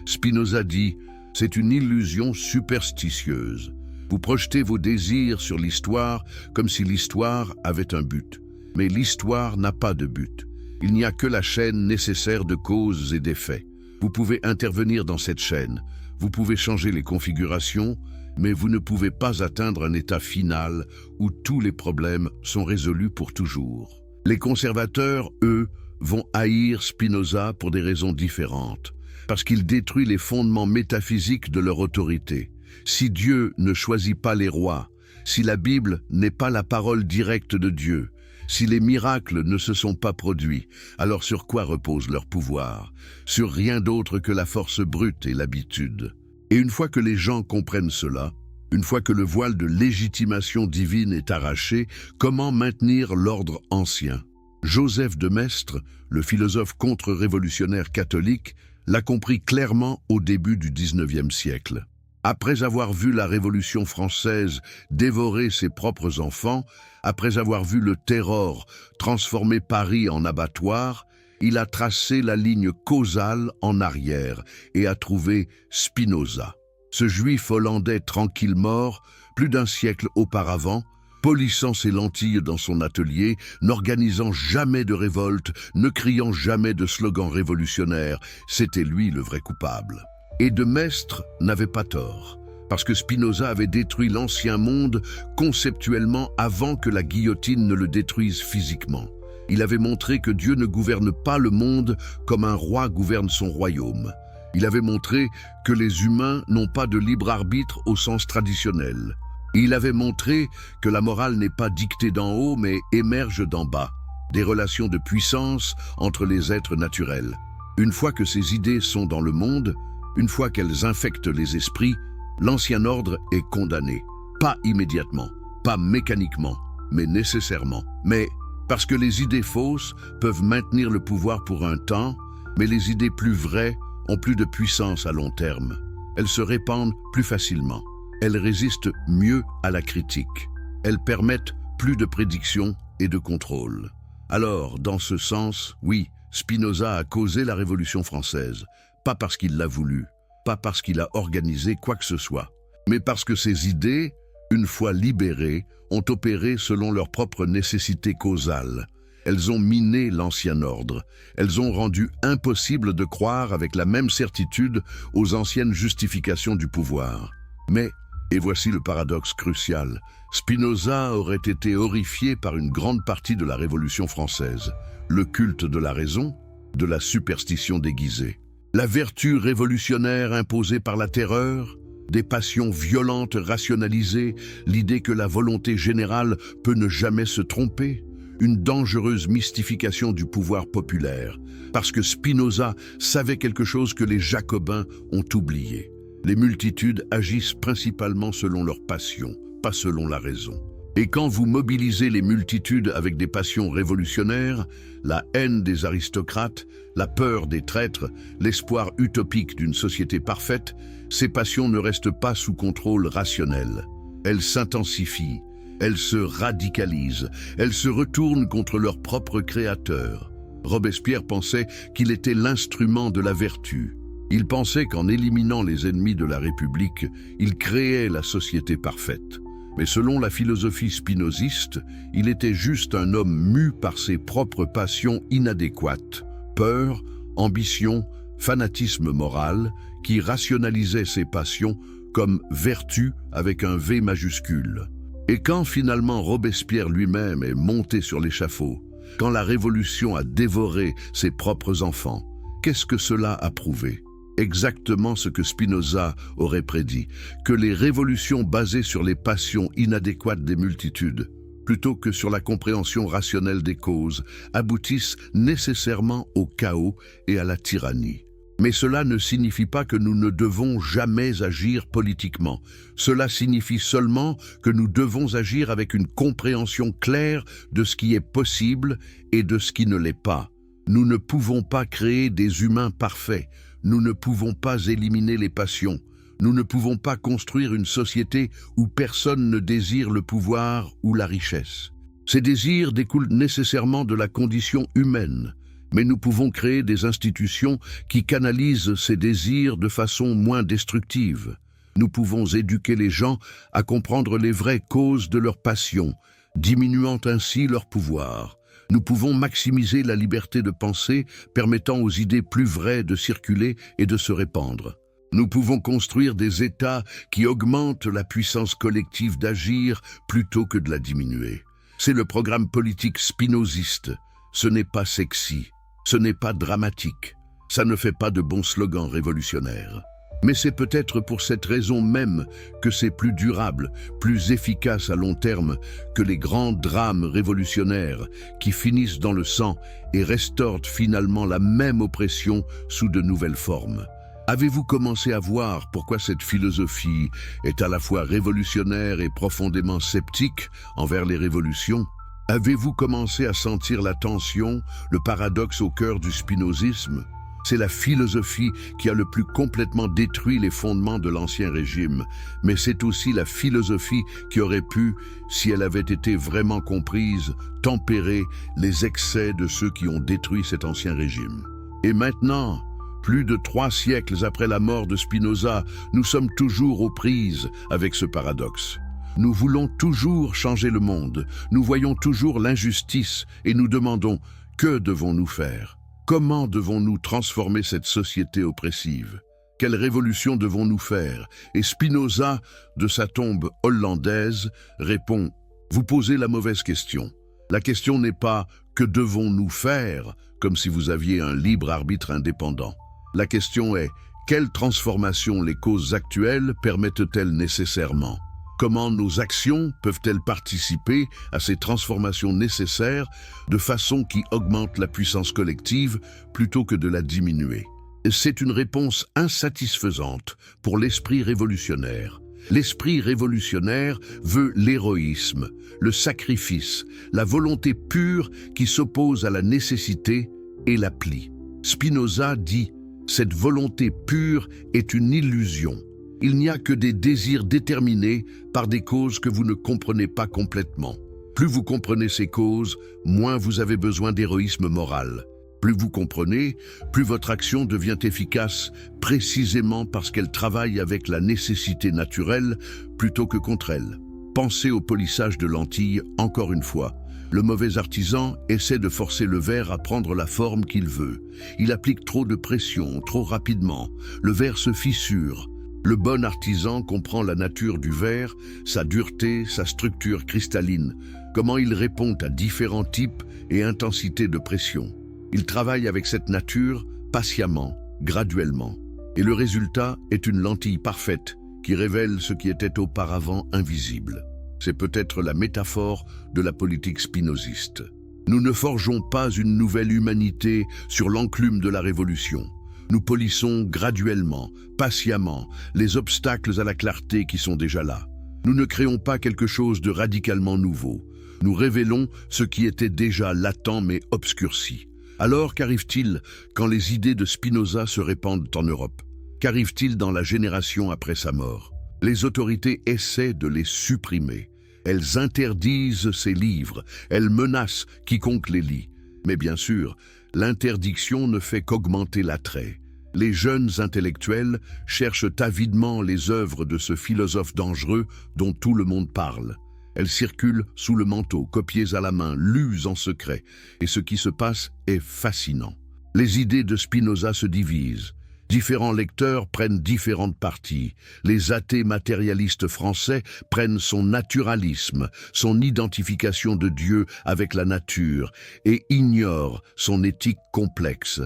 Speaker 1: Spinoza dit « C'est une illusion superstitieuse. Vous projetez vos désirs sur l'histoire comme si l'histoire avait un but. Mais l'histoire n'a pas de but. Il n'y a que la chaîne nécessaire de causes et d'effets. Vous pouvez intervenir dans cette chaîne. Vous pouvez changer les configurations, mais vous ne pouvez pas atteindre un état final où tous les problèmes sont résolus pour toujours. » Les conservateurs, eux, vont haïr Spinoza pour des raisons différentes, parce qu'il détruit les fondements métaphysiques de leur autorité. Si Dieu ne choisit pas les rois, si la Bible n'est pas la parole directe de Dieu, si les miracles ne se sont pas produits, alors sur quoi repose leur pouvoir? Sur rien d'autre que la force brute et l'habitude. Et une fois que les gens comprennent cela, une fois que le voile de légitimation divine est arraché, comment maintenir l'ordre ancien? Joseph de Maistre, le philosophe contre-révolutionnaire catholique, l'a compris clairement au début du XIXe siècle. Après avoir vu la Révolution française dévorer ses propres enfants, après avoir vu le terror transformer Paris en abattoir, il a tracé la ligne causale en arrière et a trouvé Spinoza. Ce juif hollandais tranquille mort, plus d'un siècle auparavant, polissant ses lentilles dans son atelier, n'organisant jamais de révolte, ne criant jamais de slogan révolutionnaire, c'était lui le vrai coupable. Et de Maistre n'avait pas tort, parce que Spinoza avait détruit l'ancien monde conceptuellement avant que la guillotine ne le détruise physiquement. Il avait montré que Dieu ne gouverne pas le monde comme un roi gouverne son royaume. Il avait montré que les humains n'ont pas de libre arbitre au sens traditionnel. Il avait montré que la morale n'est pas dictée d'en haut mais émerge d'en bas, des relations de puissance entre les êtres naturels. Une fois que ces idées sont dans le monde, une fois qu'elles infectent les esprits, l'ancien ordre est condamné. Pas immédiatement, pas mécaniquement, mais nécessairement. Mais parce que les idées fausses peuvent maintenir le pouvoir pour un temps, mais les idées plus vraies ont plus de puissance à long terme. Elles se répandent plus facilement. Elles résistent mieux à la critique. Elles permettent plus de prédiction et de contrôle. Alors, dans ce sens, oui, Spinoza a causé la Révolution française, pas parce qu'il l'a voulu, pas parce qu'il a organisé quoi que ce soit, mais parce que ses idées, une fois libérées, ont opéré selon leur propre nécessité causale. Elles ont miné l'ancien ordre. Elles ont rendu impossible de croire avec la même certitude aux anciennes justifications du pouvoir. Mais, et voici le paradoxe crucial, Spinoza aurait été horrifié par une grande partie de la Révolution française, le culte de la raison, de la superstition déguisée. La vertu révolutionnaire imposée par la terreur, des passions violentes rationalisées, l'idée que la volonté générale peut ne jamais se tromper, une dangereuse mystification du pouvoir populaire, parce que Spinoza savait quelque chose que les Jacobins ont oublié. Les multitudes agissent principalement selon leurs passions, pas selon la raison. Et quand vous mobilisez les multitudes avec des passions révolutionnaires, la haine des aristocrates, la peur des traîtres, l'espoir utopique d'une société parfaite, ces passions ne restent pas sous contrôle rationnel. Elles s'intensifient, elles se radicalisent, elles se retournent contre leur propre créateur. Robespierre pensait qu'il était l'instrument de la vertu. Il pensait qu'en éliminant les ennemis de la République, il créait la société parfaite. Mais selon la philosophie spinoziste, il était juste un homme mu par ses propres passions inadéquates, peur, ambition, fanatisme moral, qui rationalisait ses passions comme vertu avec un V majuscule. Et quand finalement Robespierre lui-même est monté sur l'échafaud, quand la Révolution a dévoré ses propres enfants, qu'est-ce que cela a prouvé? Exactement ce que Spinoza aurait prédit, que les révolutions basées sur les passions inadéquates des multitudes, plutôt que sur la compréhension rationnelle des causes, aboutissent nécessairement au chaos et à la tyrannie. Mais cela ne signifie pas que nous ne devons jamais agir politiquement. Cela signifie seulement que nous devons agir avec une compréhension claire de ce qui est possible et de ce qui ne l'est pas. Nous ne pouvons pas créer des humains parfaits. Nous ne pouvons pas éliminer les passions. Nous ne pouvons pas construire une société où personne ne désire le pouvoir ou la richesse. Ces désirs découlent nécessairement de la condition humaine. Mais nous pouvons créer des institutions qui canalisent ces désirs de façon moins destructive. Nous pouvons éduquer les gens à comprendre les vraies causes de leurs passions, diminuant ainsi leur pouvoir. Nous pouvons maximiser la liberté de penser, permettant aux idées plus vraies de circuler et de se répandre. Nous pouvons construire des États qui augmentent la puissance collective d'agir plutôt que de la diminuer. C'est le programme politique spinoziste. Ce n'est pas sexy. Ce n'est pas dramatique, ça ne fait pas de bons slogans révolutionnaires. Mais c'est peut-être pour cette raison même que c'est plus durable, plus efficace à long terme que les grands drames révolutionnaires qui finissent dans le sang et restaurent finalement la même oppression sous de nouvelles formes. Avez-vous commencé à voir pourquoi cette philosophie est à la fois révolutionnaire et profondément sceptique envers les révolutions ? Avez-vous commencé à sentir la tension, le paradoxe au cœur du spinozisme? C'est la philosophie qui a le plus complètement détruit les fondements de l'Ancien Régime, mais c'est aussi la philosophie qui aurait pu, si elle avait été vraiment comprise, tempérer les excès de ceux qui ont détruit cet Ancien Régime. Et maintenant, plus de 3 siècles après la mort de Spinoza, nous sommes toujours aux prises avec ce paradoxe. Nous voulons toujours changer le monde, nous voyons toujours l'injustice et nous demandons « Que devons-nous faire ? Comment devons-nous transformer cette société oppressive ? Quelle révolution devons-nous faire ?» Et Spinoza, de sa tombe hollandaise, répond « Vous posez la mauvaise question. La question n'est pas « Que devons-nous faire ?» comme si vous aviez un libre arbitre indépendant. La question est « Quelle transformation les causes actuelles permettent-elles nécessairement ?» Comment nos actions peuvent-elles participer à ces transformations nécessaires de façon qui augmente la puissance collective plutôt que de la diminuer? C'est une réponse insatisfaisante pour l'esprit révolutionnaire. L'esprit révolutionnaire veut l'héroïsme, le sacrifice, la volonté pure qui s'oppose à la nécessité et la plie. Spinoza dit « Cette volonté pure est une illusion. Il n'y a que des désirs déterminés par des causes que vous ne comprenez pas complètement. Plus vous comprenez ces causes, moins vous avez besoin d'héroïsme moral. Plus vous comprenez, plus votre action devient efficace précisément parce qu'elle travaille avec la nécessité naturelle plutôt que contre elle. Pensez au polissage de lentilles encore une fois. Le mauvais artisan essaie de forcer le verre à prendre la forme qu'il veut. Il applique trop de pression, trop rapidement. Le verre se fissure. Le bon artisan comprend la nature du verre, sa dureté, sa structure cristalline, comment il répond à différents types et intensités de pression. Il travaille avec cette nature patiemment, graduellement. Et le résultat est une lentille parfaite qui révèle ce qui était auparavant invisible. C'est peut-être la métaphore de la politique spinoziste. Nous ne forgeons pas une nouvelle humanité sur l'enclume de la Révolution. Nous polissons graduellement, patiemment, les obstacles à la clarté qui sont déjà là. Nous ne créons pas quelque chose de radicalement nouveau. Nous révélons ce qui était déjà latent mais obscurci. Alors qu'arrive-t-il quand les idées de Spinoza se répandent en Europe? Qu'arrive-t-il dans la génération après sa mort? Les autorités essaient de les supprimer. Elles interdisent ces livres, elles menacent quiconque les lit. Mais bien sûr, l'interdiction ne fait qu'augmenter l'attrait. Les jeunes intellectuels cherchent avidement les œuvres de ce philosophe dangereux dont tout le monde parle. Elles circulent sous le manteau, copiées à la main, lues en secret, et ce qui se passe est fascinant. Les idées de Spinoza se divisent. Différents lecteurs prennent différentes parties. Les athées matérialistes français prennent son naturalisme, son identification de Dieu avec la nature, et ignorent son éthique complexe.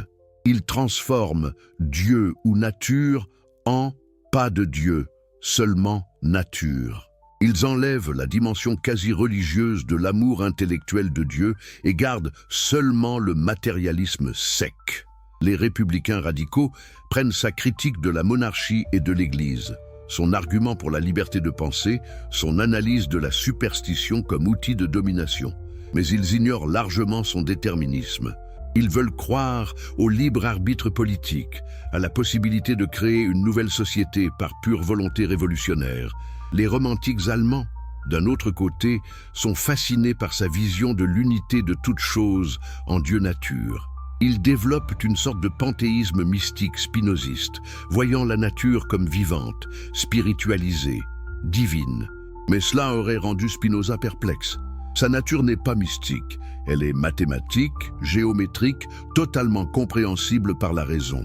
Speaker 1: Ils transforment Dieu ou nature en pas de Dieu, seulement nature. Ils enlèvent la dimension quasi-religieuse de l'amour intellectuel de Dieu et gardent seulement le matérialisme sec. Les républicains radicaux prennent sa critique de la monarchie et de l'Église, son argument pour la liberté de penser, son analyse de la superstition comme outil de domination. Mais ils ignorent largement son déterminisme. Ils veulent croire au libre arbitre politique, à la possibilité de créer une nouvelle société par pure volonté révolutionnaire. Les romantiques allemands, d'un autre côté, sont fascinés par sa vision de l'unité de toute chose en Dieu-nature. Ils développent une sorte de panthéisme mystique spinoziste, voyant la nature comme vivante, spiritualisée, divine. Mais cela aurait rendu Spinoza perplexe. Sa nature n'est pas mystique, elle est mathématique, géométrique, totalement compréhensible par la raison.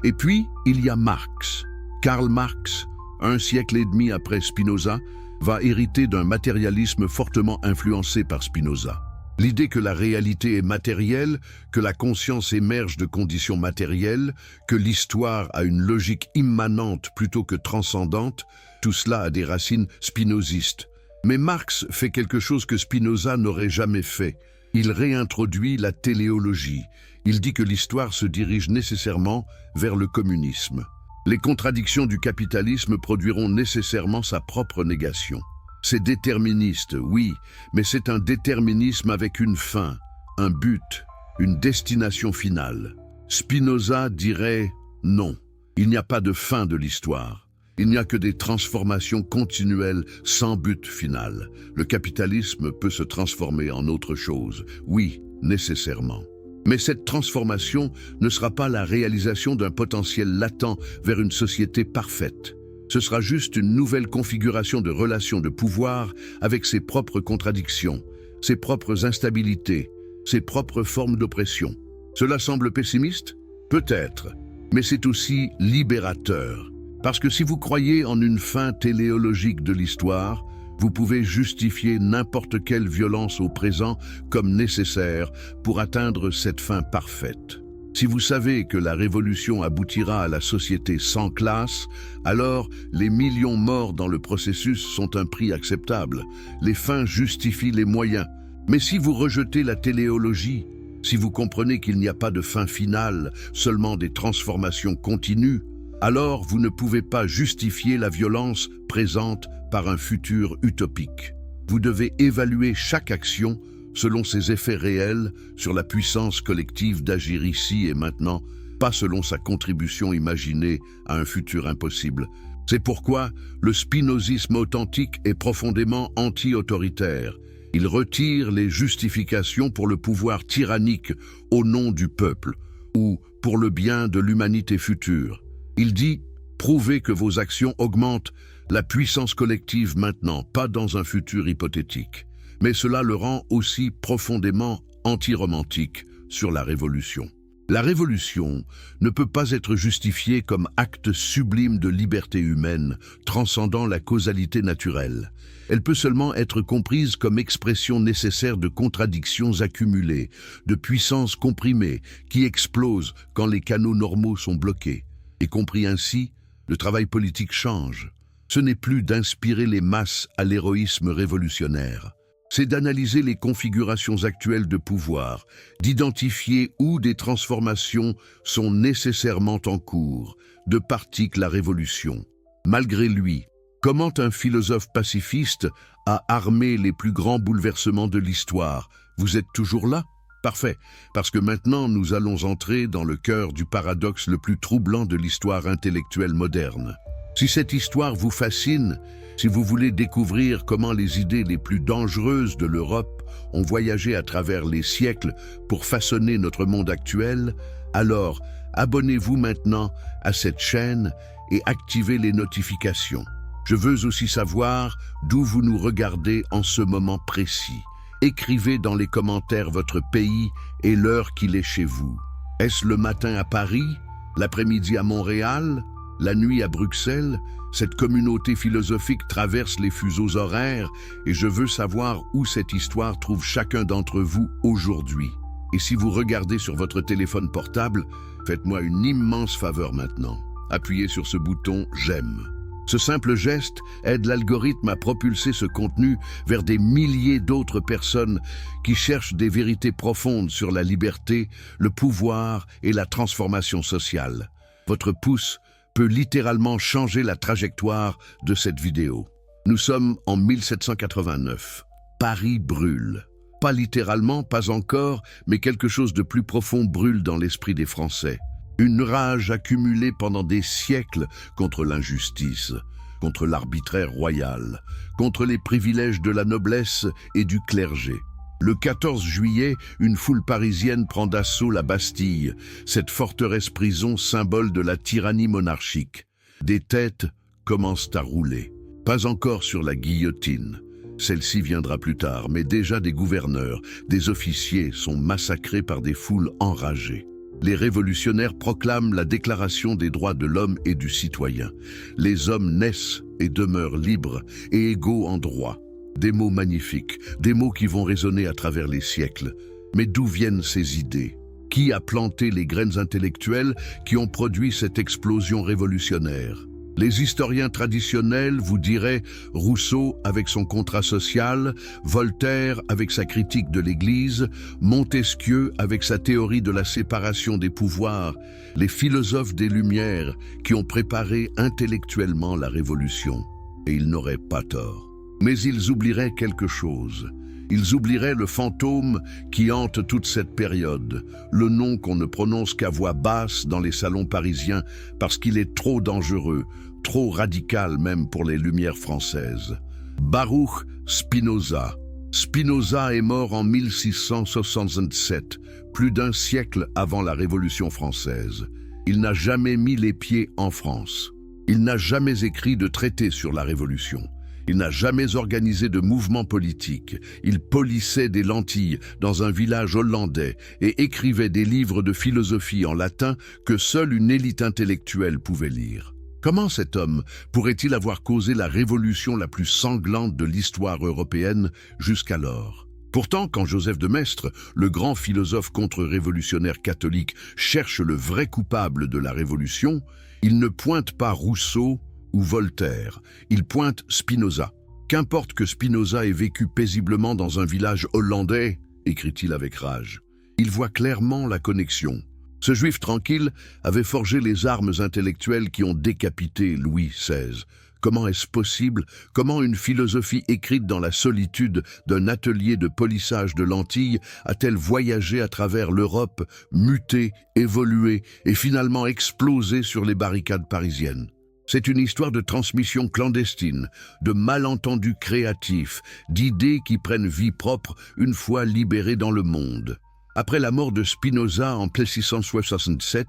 Speaker 1: Et puis, il y a Marx. Karl Marx, 1 siècle et demi après Spinoza, va hériter d'un matérialisme fortement influencé par Spinoza. L'idée que la réalité est matérielle, que la conscience émerge de conditions matérielles, que l'histoire a une logique immanente plutôt que transcendante, tout cela a des racines spinozistes. Mais Marx fait quelque chose que Spinoza n'aurait jamais fait. Il réintroduit la téléologie. Il dit que l'histoire se dirige nécessairement vers le communisme. Les contradictions du capitalisme produiront nécessairement sa propre négation. C'est déterministe, oui, mais c'est un déterminisme avec une fin, un but, une destination finale. Spinoza dirait non, il n'y a pas de fin de l'histoire. Il n'y a que des transformations continuelles sans but final. Le capitalisme peut se transformer en autre chose, oui, nécessairement. Mais cette transformation ne sera pas la réalisation d'un potentiel latent vers une société parfaite. Ce sera juste une nouvelle configuration de relations de pouvoir avec ses propres contradictions, ses propres instabilités, ses propres formes d'oppression. Cela semble pessimiste? Peut-être, mais c'est aussi libérateur. Parce que si vous croyez en une fin téléologique de l'histoire, vous pouvez justifier n'importe quelle violence au présent comme nécessaire pour atteindre cette fin parfaite. Si vous savez que la révolution aboutira à la société sans classe, alors les millions morts dans le processus sont un prix acceptable. Les fins justifient les moyens. Mais si vous rejetez la téléologie, si vous comprenez qu'il n'y a pas de fin finale, seulement des transformations continues, alors vous ne pouvez pas justifier la violence présente par un futur utopique. Vous devez évaluer chaque action selon ses effets réels sur la puissance collective d'agir ici et maintenant, pas selon sa contribution imaginée à un futur impossible. C'est pourquoi le spinozisme authentique est profondément anti-autoritaire. Il retire les justifications pour le pouvoir tyrannique au nom du peuple ou pour le bien de l'humanité future. Il dit « Prouvez que vos actions augmentent la puissance collective maintenant, pas dans un futur hypothétique. » Mais cela le rend aussi profondément anti-romantique sur la révolution. La révolution ne peut pas être justifiée comme acte sublime de liberté humaine, transcendant la causalité naturelle. Elle peut seulement être comprise comme expression nécessaire de contradictions accumulées, de puissances comprimées qui explosent quand les canaux normaux sont bloqués. Et compris ainsi, le travail politique change. Ce n'est plus d'inspirer les masses à l'héroïsme révolutionnaire. C'est d'analyser les configurations actuelles de pouvoir, d'identifier où des transformations sont nécessairement en cours, de partie que la révolution. Malgré lui, comment un philosophe pacifiste a armé les plus grands bouleversements de l'histoire? Vous êtes toujours là? Parfait, parce que maintenant nous allons entrer dans le cœur du paradoxe le plus troublant de l'histoire intellectuelle moderne. Si cette histoire vous fascine, si vous voulez découvrir comment les idées les plus dangereuses de l'Europe ont voyagé à travers les siècles pour façonner notre monde actuel, alors abonnez-vous maintenant à cette chaîne et activez les notifications. Je veux aussi savoir d'où vous nous regardez en ce moment précis. Écrivez dans les commentaires votre pays et l'heure qu'il est chez vous. Est-ce le matin à Paris, l'après-midi à Montréal, la nuit à Bruxelles? Cette communauté philosophique traverse les fuseaux horaires et je veux savoir où cette histoire trouve chacun d'entre vous aujourd'hui. Et si vous regardez sur votre téléphone portable, faites-moi une immense faveur maintenant. Appuyez sur ce bouton « J'aime ». Ce simple geste aide l'algorithme à propulser ce contenu vers des milliers d'autres personnes qui cherchent des vérités profondes sur la liberté, le pouvoir et la transformation sociale. Votre pouce peut littéralement changer la trajectoire de cette vidéo. Nous sommes en 1789. Paris brûle. Pas littéralement, pas encore, mais quelque chose de plus profond brûle dans l'esprit des Français. Une rage accumulée pendant des siècles contre l'injustice, contre l'arbitraire royal, contre les privilèges de la noblesse et du clergé. Le 14 juillet, une foule parisienne prend d'assaut la Bastille, cette forteresse-prison symbole de la tyrannie monarchique. Des têtes commencent à rouler. Pas encore sur la guillotine. Celle-ci viendra plus tard, mais déjà des gouverneurs, des officiers sont massacrés par des foules enragées. Les révolutionnaires proclament la Déclaration des droits de l'homme et du citoyen. Les hommes naissent et demeurent libres et égaux en droit. Des mots magnifiques, des mots qui vont résonner à travers les siècles. Mais d'où viennent ces idées? Qui a planté les graines intellectuelles qui ont produit cette explosion révolutionnaire? Les historiens traditionnels vous diraient Rousseau avec son contrat social, Voltaire avec sa critique de l'Église, Montesquieu avec sa théorie de la séparation des pouvoirs, les philosophes des Lumières qui ont préparé intellectuellement la Révolution. Et ils n'auraient pas tort. Mais ils oublieraient quelque chose. Ils oublieraient le fantôme qui hante toute cette période, le nom qu'on ne prononce qu'à voix basse dans les salons parisiens parce qu'il est trop dangereux, trop radical même pour les Lumières françaises. Baruch Spinoza. Spinoza est mort en 1667, plus d'un siècle avant la Révolution française. Il n'a jamais mis les pieds en France. Il n'a jamais écrit de traité sur la Révolution. Il n'a jamais organisé de mouvement politique. Il polissait des lentilles dans un village hollandais et écrivait des livres de philosophie en latin que seule une élite intellectuelle pouvait lire. Comment cet homme pourrait-il avoir causé la révolution la plus sanglante de l'histoire européenne jusqu'alors? Pourtant, quand Joseph de Maistre, le grand philosophe contre-révolutionnaire catholique, cherche le vrai coupable de la Révolution, il ne pointe pas Rousseau ou Voltaire, il pointe Spinoza. Qu'importe que Spinoza ait vécu paisiblement dans un village hollandais, écrit-il avec rage. Il voit clairement la connexion. Ce juif tranquille avait forgé les armes intellectuelles qui ont décapité Louis XVI. Comment est-ce possible? Comment une philosophie écrite dans la solitude d'un atelier de polissage de lentilles a-t-elle voyagé à travers l'Europe, muté, évolué et finalement explosé sur les barricades parisiennes? C'est une histoire de transmission clandestine, de malentendus créatifs, d'idées qui prennent vie propre une fois libérées dans le monde. Après la mort de Spinoza en 1667,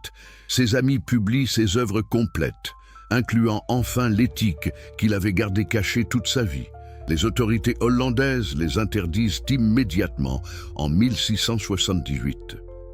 Speaker 1: ses amis publient ses œuvres complètes, incluant enfin l'éthique qu'il avait gardée cachée toute sa vie. Les autorités hollandaises les interdisent immédiatement en 1678.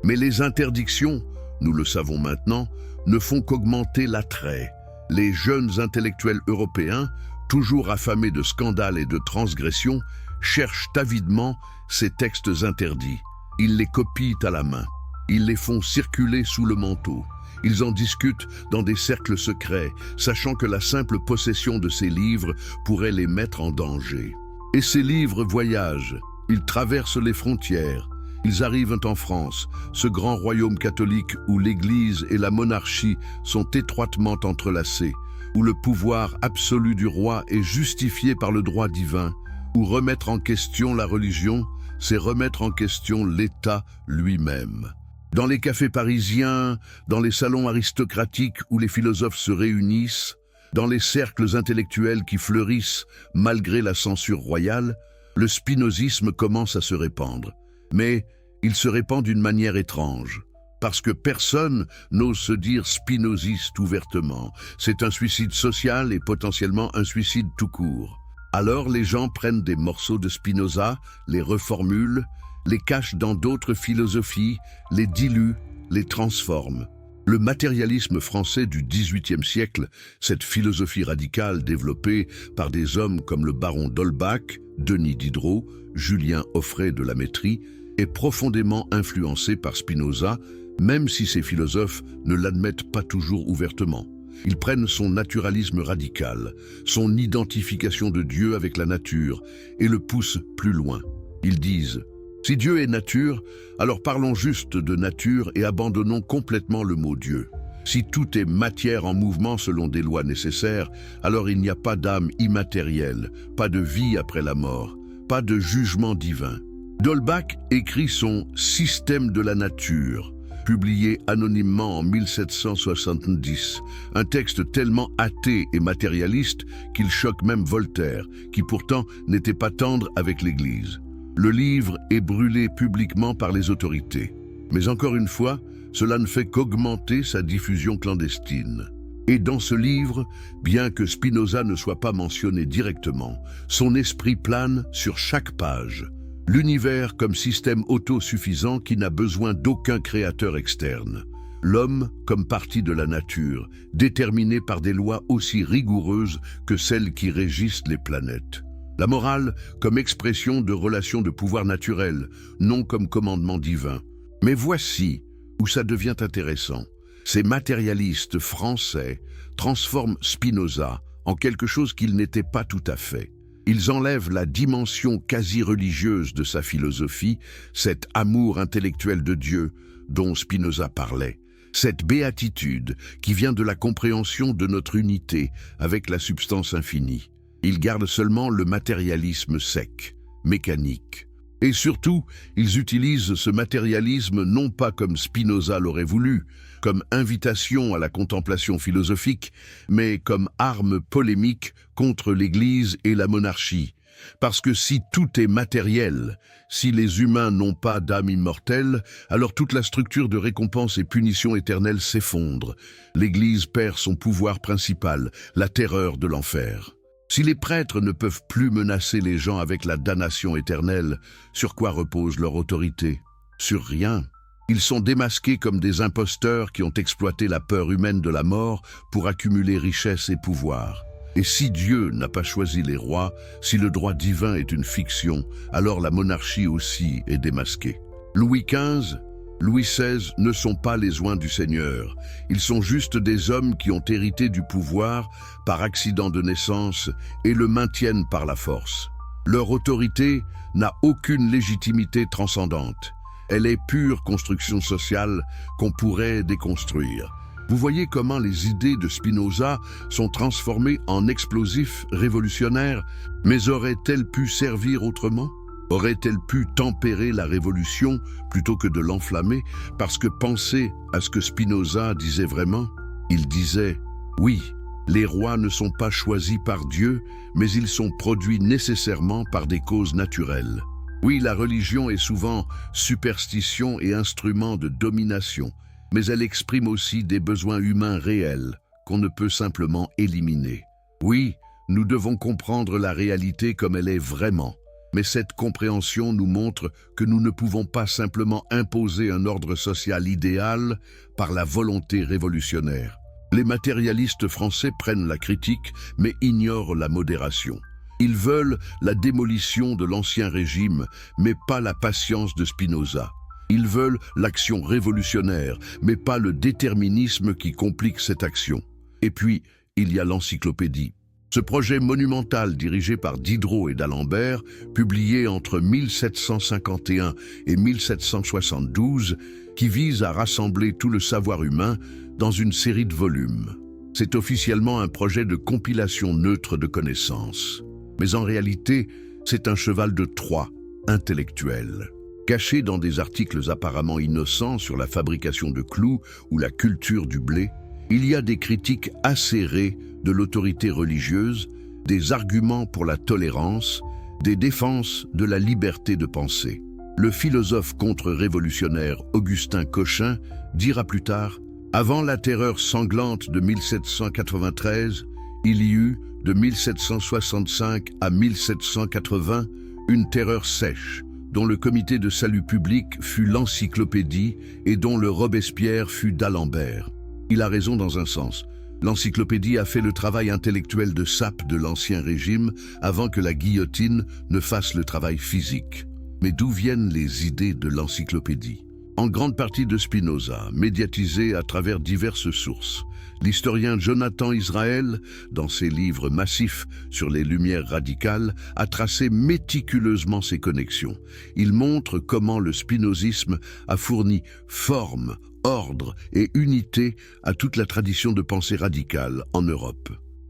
Speaker 1: Mais les interdictions, nous le savons maintenant, ne font qu'augmenter l'attrait. Les jeunes intellectuels européens, toujours affamés de scandales et de transgressions, cherchent avidement ces textes interdits. Ils les copient à la main. Ils les font circuler sous le manteau. Ils en discutent dans des cercles secrets, sachant que la simple possession de ces livres pourrait les mettre en danger. Et ces livres voyagent. Ils traversent les frontières. Ils arrivent en France, ce grand royaume catholique où l'Église et la monarchie sont étroitement entrelacées, où le pouvoir absolu du roi est justifié par le droit divin, où remettre en question la religion, c'est remettre en question l'État lui-même. Dans les cafés parisiens, dans les salons aristocratiques où les philosophes se réunissent, dans les cercles intellectuels qui fleurissent malgré la censure royale, le spinozisme commence à se répandre. Mais il se répand d'une manière étrange, parce que personne n'ose se dire spinoziste ouvertement. C'est un suicide social et potentiellement un suicide tout court. Alors les gens prennent des morceaux de Spinoza, les reformulent, les cachent dans d'autres philosophies, les diluent les transforme. Le matérialisme français du XVIIIe siècle, cette philosophie radicale développée par des hommes comme le baron d'Holbach, Denis Diderot, Julien Offray de la Métrie, est profondément influencée par Spinoza, même si ces philosophes ne l'admettent pas toujours ouvertement. Ils prennent son naturalisme radical, son identification de Dieu avec la nature, et le poussent plus loin. Ils disent « Si Dieu est nature, alors parlons juste de nature et abandonnons complètement le mot Dieu. Si tout est matière en mouvement selon des lois nécessaires, alors il n'y a pas d'âme immatérielle, pas de vie après la mort, pas de jugement divin. » D'Holbach écrit son « Système de la nature », publié anonymement en 1770, un texte tellement athée et matérialiste qu'il choque même Voltaire, qui pourtant n'était pas tendre avec l'Église. Le livre est brûlé publiquement par les autorités. Mais encore une fois, cela ne fait qu'augmenter sa diffusion clandestine. Et dans ce livre, bien que Spinoza ne soit pas mentionné directement, son esprit plane sur chaque page. L'univers comme système autosuffisant qui n'a besoin d'aucun créateur externe. L'homme comme partie de la nature, déterminé par des lois aussi rigoureuses que celles qui régissent les planètes. La morale comme expression de relations de pouvoir naturel, non comme commandement divin. Mais voici où ça devient intéressant. Ces matérialistes français transforment Spinoza en quelque chose qu'il n'était pas tout à fait. Ils enlèvent la dimension quasi-religieuse de sa philosophie, cet amour intellectuel de Dieu dont Spinoza parlait, cette béatitude qui vient de la compréhension de notre unité avec la substance infinie. Ils gardent seulement le matérialisme sec, mécanique. Et surtout, ils utilisent ce matérialisme non pas comme Spinoza l'aurait voulu, comme invitation à la contemplation philosophique, mais comme arme polémique contre l'Église et la monarchie. Parce que si tout est matériel, si les humains n'ont pas d'âme immortelle, alors toute la structure de récompense et punition éternelle s'effondre. L'Église perd son pouvoir principal, la terreur de l'enfer. Si les prêtres ne peuvent plus menacer les gens avec la damnation éternelle, sur quoi repose leur autorité? Sur rien. Ils sont démasqués comme des imposteurs qui ont exploité la peur humaine de la mort pour accumuler richesse et pouvoir. Et si Dieu n'a pas choisi les rois, si le droit divin est une fiction, alors la monarchie aussi est démasquée. Louis XV, Louis XVI ne sont pas les oints du Seigneur. Ils sont juste des hommes qui ont hérité du pouvoir par accident de naissance et le maintiennent par la force. Leur autorité n'a aucune légitimité transcendante. Elle est pure construction sociale qu'on pourrait déconstruire. Vous voyez comment les idées de Spinoza sont transformées en explosifs révolutionnaires, mais auraient-elles pu servir autrement ? Aurait-elle pu tempérer la révolution plutôt que de l'enflammer? Parce que pensez à ce que Spinoza disait vraiment. Il disait « Oui, les rois ne sont pas choisis par Dieu, mais ils sont produits nécessairement par des causes naturelles. Oui, la religion est souvent superstition et instrument de domination, mais elle exprime aussi des besoins humains réels qu'on ne peut simplement éliminer. Oui, nous devons comprendre la réalité comme elle est vraiment. Mais cette compréhension nous montre que nous ne pouvons pas simplement imposer un ordre social idéal par la volonté révolutionnaire. Les matérialistes français prennent la critique, mais ignorent la modération. Ils veulent la démolition de l'ancien régime, mais pas la patience de Spinoza. Ils veulent l'action révolutionnaire, mais pas le déterminisme qui complique cette action. Et puis, il y a l'encyclopédie. Ce projet monumental dirigé par Diderot et d'Alembert, publié entre 1751 et 1772, qui vise à rassembler tout le savoir humain dans une série de volumes. C'est officiellement un projet de compilation neutre de connaissances. Mais en réalité, c'est un cheval de Troie intellectuel. Caché dans des articles apparemment innocents sur la fabrication de clous ou la culture du blé, il y a des critiques acérées de l'autorité religieuse, des arguments pour la tolérance, des défenses de la liberté de penser. Le philosophe contre-révolutionnaire Augustin Cochin dira plus tard « Avant la terreur sanglante de 1793, il y eut, de 1765 à 1780, une terreur sèche, dont le comité de salut public fut l'encyclopédie et dont le Robespierre fut d'Alembert. Il a raison dans un sens. L'encyclopédie a fait le travail intellectuel de sape de l'Ancien Régime avant que la guillotine ne fasse le travail physique. Mais d'où viennent les idées de l'encyclopédie? En grande partie de Spinoza, médiatisé à travers diverses sources. L'historien Jonathan Israël, dans ses livres massifs sur les Lumières radicales, a tracé méticuleusement ses connexions. Il montre comment le spinozisme a fourni forme, ordre et unité à toute la tradition de pensée radicale en Europe.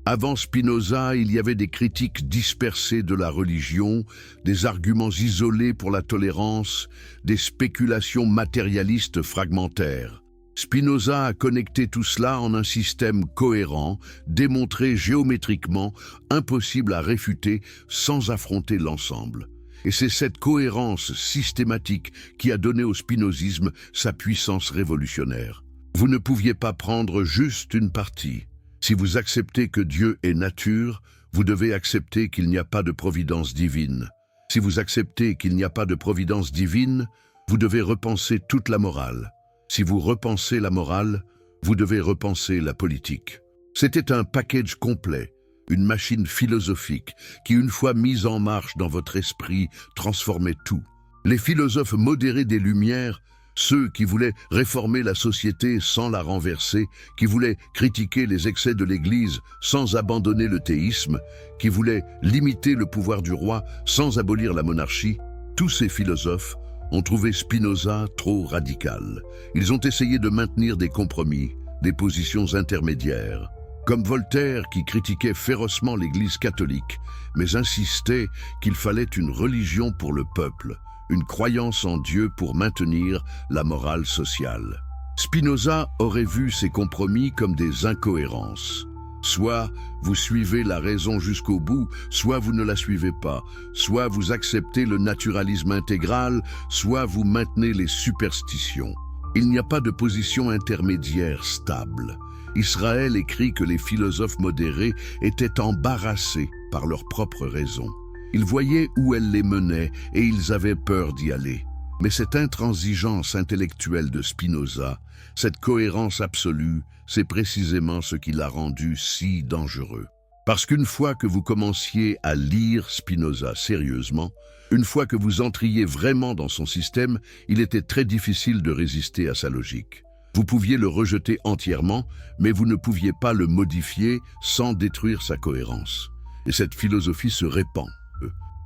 Speaker 1: Avant Spinoza, il y avait des critiques dispersées de la religion, des arguments isolés pour la tolérance, des spéculations matérialistes fragmentaires. Spinoza a connecté tout cela en un système cohérent, démontré géométriquement, impossible à réfuter sans affronter l'ensemble. Et c'est cette cohérence systématique qui a donné au spinozisme sa puissance révolutionnaire. Vous ne pouviez pas prendre juste une partie. Si vous acceptez que Dieu est nature, vous devez accepter qu'il n'y a pas de providence divine. Si vous acceptez qu'il n'y a pas de providence divine, vous devez repenser toute la morale. Si vous repensez la morale, vous devez repenser la politique. C'était un package complet, une machine philosophique qui, une fois mise en marche dans votre esprit, transformait tout. Les philosophes modérés des Lumières, ceux qui voulaient réformer la société sans la renverser, qui voulaient critiquer les excès de l'Église sans abandonner le théisme, qui voulaient limiter le pouvoir du roi sans abolir la monarchie, tous ces philosophes ont trouvé Spinoza trop radical. Ils ont essayé de maintenir des compromis, des positions intermédiaires. Comme Voltaire qui critiquait férocement l'Église catholique, mais insistait qu'il fallait une religion pour le peuple, une croyance en Dieu pour maintenir la morale sociale. Spinoza aurait vu ces compromis comme des incohérences. Soit vous suivez la raison jusqu'au bout, soit vous ne la suivez pas. Soit vous acceptez le naturalisme intégral, soit vous maintenez les superstitions. Il n'y a pas de position intermédiaire stable. Israël écrit que les philosophes modérés étaient embarrassés par leur propre raison. Ils voyaient où elle les menait et ils avaient peur d'y aller. Mais cette intransigeance intellectuelle de Spinoza, cette cohérence absolue, c'est précisément ce qui l'a rendu si dangereux. Parce qu'une fois que vous commenciez à lire Spinoza sérieusement, une fois que vous entriez vraiment dans son système, il était très difficile de résister à sa logique. Vous pouviez le rejeter entièrement, mais vous ne pouviez pas le modifier sans détruire sa cohérence. Et cette philosophie se répand.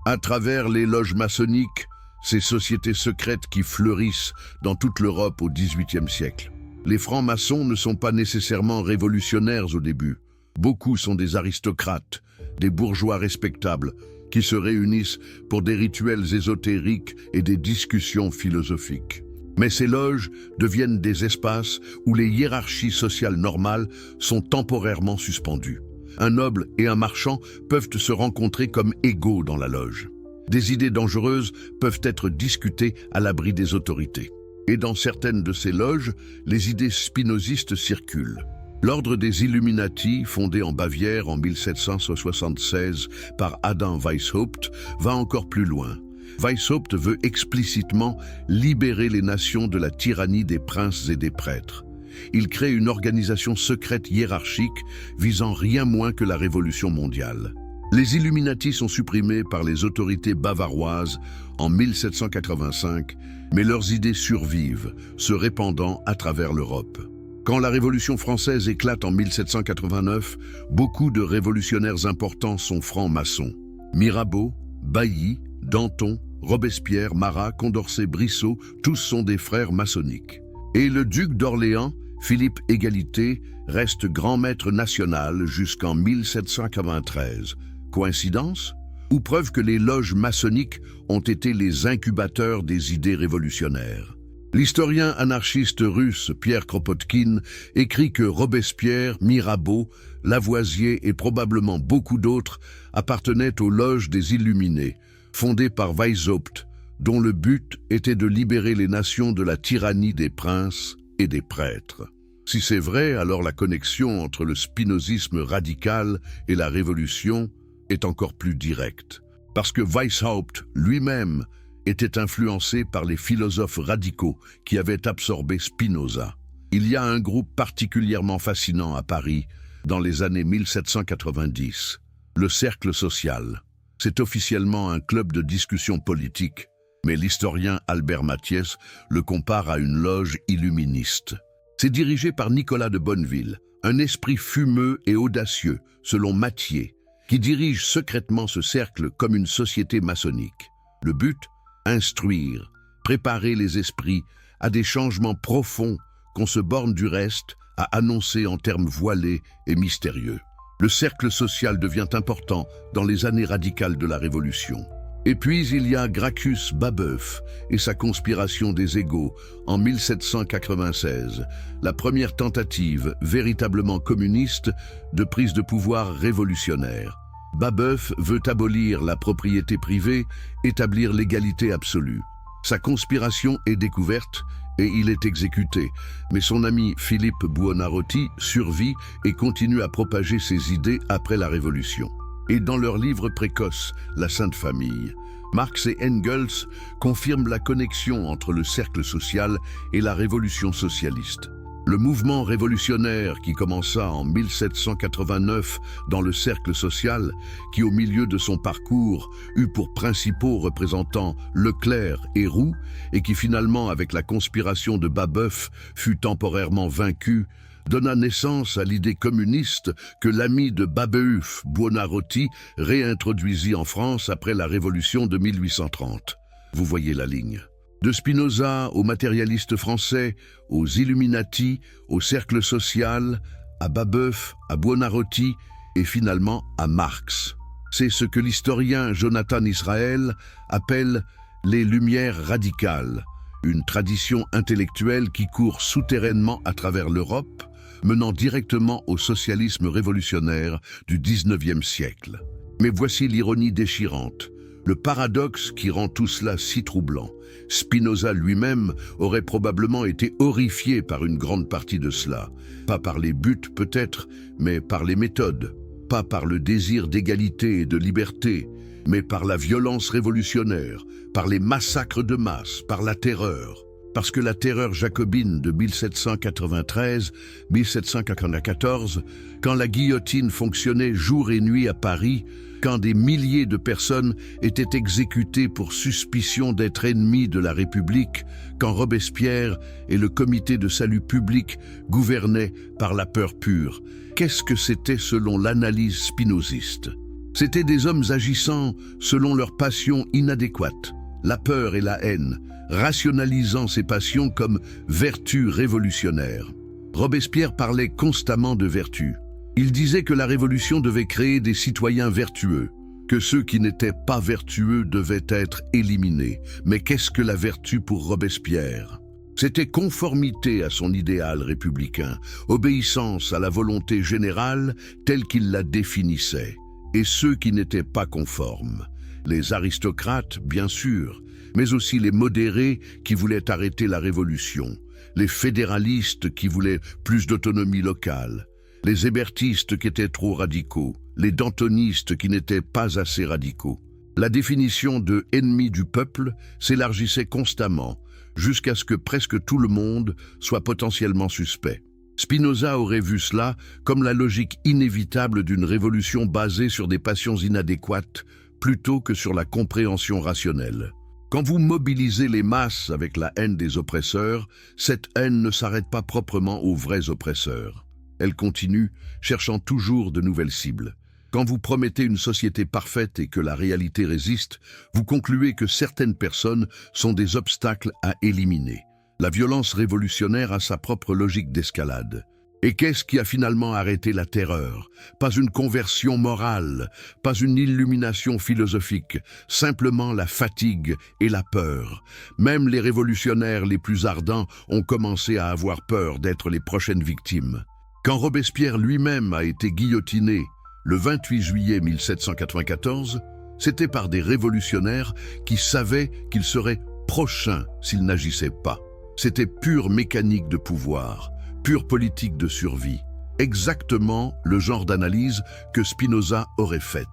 Speaker 1: À travers les loges maçonniques, ces sociétés secrètes qui fleurissent dans toute l'Europe au XVIIIe siècle. Les francs-maçons ne sont pas nécessairement révolutionnaires au début. Beaucoup sont des aristocrates, des bourgeois respectables, qui se réunissent pour des rituels ésotériques et des discussions philosophiques. Mais ces loges deviennent des espaces où les hiérarchies sociales normales sont temporairement suspendues. Un noble et un marchand peuvent se rencontrer comme égaux dans la loge. Des idées dangereuses peuvent être discutées à l'abri des autorités. Et dans certaines de ces loges, les idées spinozistes circulent. L'ordre des Illuminati, fondé en Bavière en 1776 par Adam Weishaupt, va encore plus loin. Weishaupt veut explicitement libérer les nations de la tyrannie des princes et des prêtres. Il crée une organisation secrète hiérarchique visant rien moins que la révolution mondiale. Les Illuminati sont supprimés par les autorités bavaroises en 1785, mais leurs idées survivent, se répandant à travers l'Europe. Quand la Révolution française éclate en 1789, beaucoup de révolutionnaires importants sont francs-maçons. Mirabeau, Bailly, Danton, Robespierre, Marat, Condorcet, Brissot, tous sont des frères maçonniques. Et le duc d'Orléans, Philippe Égalité, reste grand maître national jusqu'en 1793. Coïncidence? Ou preuve que les loges maçonniques ont été les incubateurs des idées révolutionnaires? L'historien anarchiste russe Pierre Kropotkin écrit que Robespierre, Mirabeau, Lavoisier et probablement beaucoup d'autres appartenaient aux loges des Illuminés, fondées par Weishaupt, dont le but était de libérer les nations de la tyrannie des princes et des prêtres. Si c'est vrai, alors la connexion entre le spinozisme radical et la révolution est encore plus directe. Parce que Weishaupt lui-même était influencé par les philosophes radicaux qui avaient absorbé Spinoza. Il y a un groupe particulièrement fascinant à Paris dans les années 1790, le Cercle social. C'est officiellement un club de discussion politique, mais l'historien Albert Mathiès le compare à une loge illuministe. C'est dirigé par Nicolas de Bonneville, un esprit fumeux et audacieux, selon Mathieu, qui dirige secrètement ce cercle comme une société maçonnique. Le but? Instruire, préparer les esprits à des changements profonds qu'on se borne du reste à annoncer en termes voilés et mystérieux. Le cercle social devient important dans les années radicales de la Révolution. Et puis il y a Gracchus Babeuf et sa conspiration des égaux en 1796, la première tentative véritablement communiste de prise de pouvoir révolutionnaire. Babeuf veut abolir la propriété privée, établir l'égalité absolue. Sa conspiration est découverte et il est exécuté, mais son ami Philippe Buonarroti survit et continue à propager ses idées après la Révolution. Et dans leur livre précoce, La Sainte Famille, Marx et Engels confirment la connexion entre le cercle social et la révolution socialiste. Le mouvement révolutionnaire qui commença en 1789 dans le cercle social, qui au milieu de son parcours eut pour principaux représentants Leclerc et Roux, et qui finalement, avec la conspiration de Babeuf, fut temporairement vaincu, donna naissance à l'idée communiste que l'ami de Babeuf, Buonarroti, réintroduisit en France après la Révolution de 1830. Vous voyez la ligne. De Spinoza aux matérialistes français, aux Illuminati, au cercle social, à Babeuf, à Buonarroti et finalement à Marx. C'est ce que l'historien Jonathan Israel appelle les Lumières radicales, une tradition intellectuelle qui court souterrainement à travers l'Europe, menant directement au socialisme révolutionnaire du XIXe siècle. Mais voici l'ironie déchirante, le paradoxe qui rend tout cela si troublant. Spinoza lui-même aurait probablement été horrifié par une grande partie de cela, pas par les buts peut-être, mais par les méthodes, pas par le désir d'égalité et de liberté, mais par la violence révolutionnaire, par les massacres de masse, par la terreur. Parce que la terreur jacobine de 1793-1794, quand la guillotine fonctionnait jour et nuit à Paris, quand des milliers de personnes étaient exécutées pour suspicion d'être ennemis de la République, quand Robespierre et le comité de salut public gouvernaient par la peur pure, qu'est-ce que c'était selon l'analyse spinoziste? C'étaient des hommes agissant selon leurs passions inadéquates, la peur et la haine, rationalisant ces passions comme vertus révolutionnaires. Robespierre parlait constamment de vertu. Il disait que la révolution devait créer des citoyens vertueux, que ceux qui n'étaient pas vertueux devaient être éliminés. Mais qu'est-ce que la vertu pour Robespierre? C'était conformité à son idéal républicain, obéissance à la volonté générale telle qu'il la définissait. Et ceux qui n'étaient pas conformes, les aristocrates, bien sûr, mais aussi les modérés qui voulaient arrêter la révolution, les fédéralistes qui voulaient plus d'autonomie locale, les hébertistes qui étaient trop radicaux, les dantonistes qui n'étaient pas assez radicaux. La définition de « ennemi du peuple » s'élargissait constamment, jusqu'à ce que presque tout le monde soit potentiellement suspect. Spinoza aurait vu cela comme la logique inévitable d'une révolution basée sur des passions inadéquates, plutôt que sur la compréhension rationnelle. Quand vous mobilisez les masses avec la haine des oppresseurs, cette haine ne s'arrête pas proprement aux vrais oppresseurs. Elle continue, cherchant toujours de nouvelles cibles. Quand vous promettez une société parfaite et que la réalité résiste, vous concluez que certaines personnes sont des obstacles à éliminer. La violence révolutionnaire a sa propre logique d'escalade. Et qu'est-ce qui a finalement arrêté la terreur? Pas une conversion morale, pas une illumination philosophique, simplement la fatigue et la peur. Même les révolutionnaires les plus ardents ont commencé à avoir peur d'être les prochaines victimes. Quand Robespierre lui-même a été guillotiné le 28 juillet 1794, c'était par des révolutionnaires qui savaient qu'ils seraient prochains s'ils n'agissaient pas. C'était pure mécanique de pouvoir, pure politique de survie. Exactement le genre d'analyse que Spinoza aurait faite.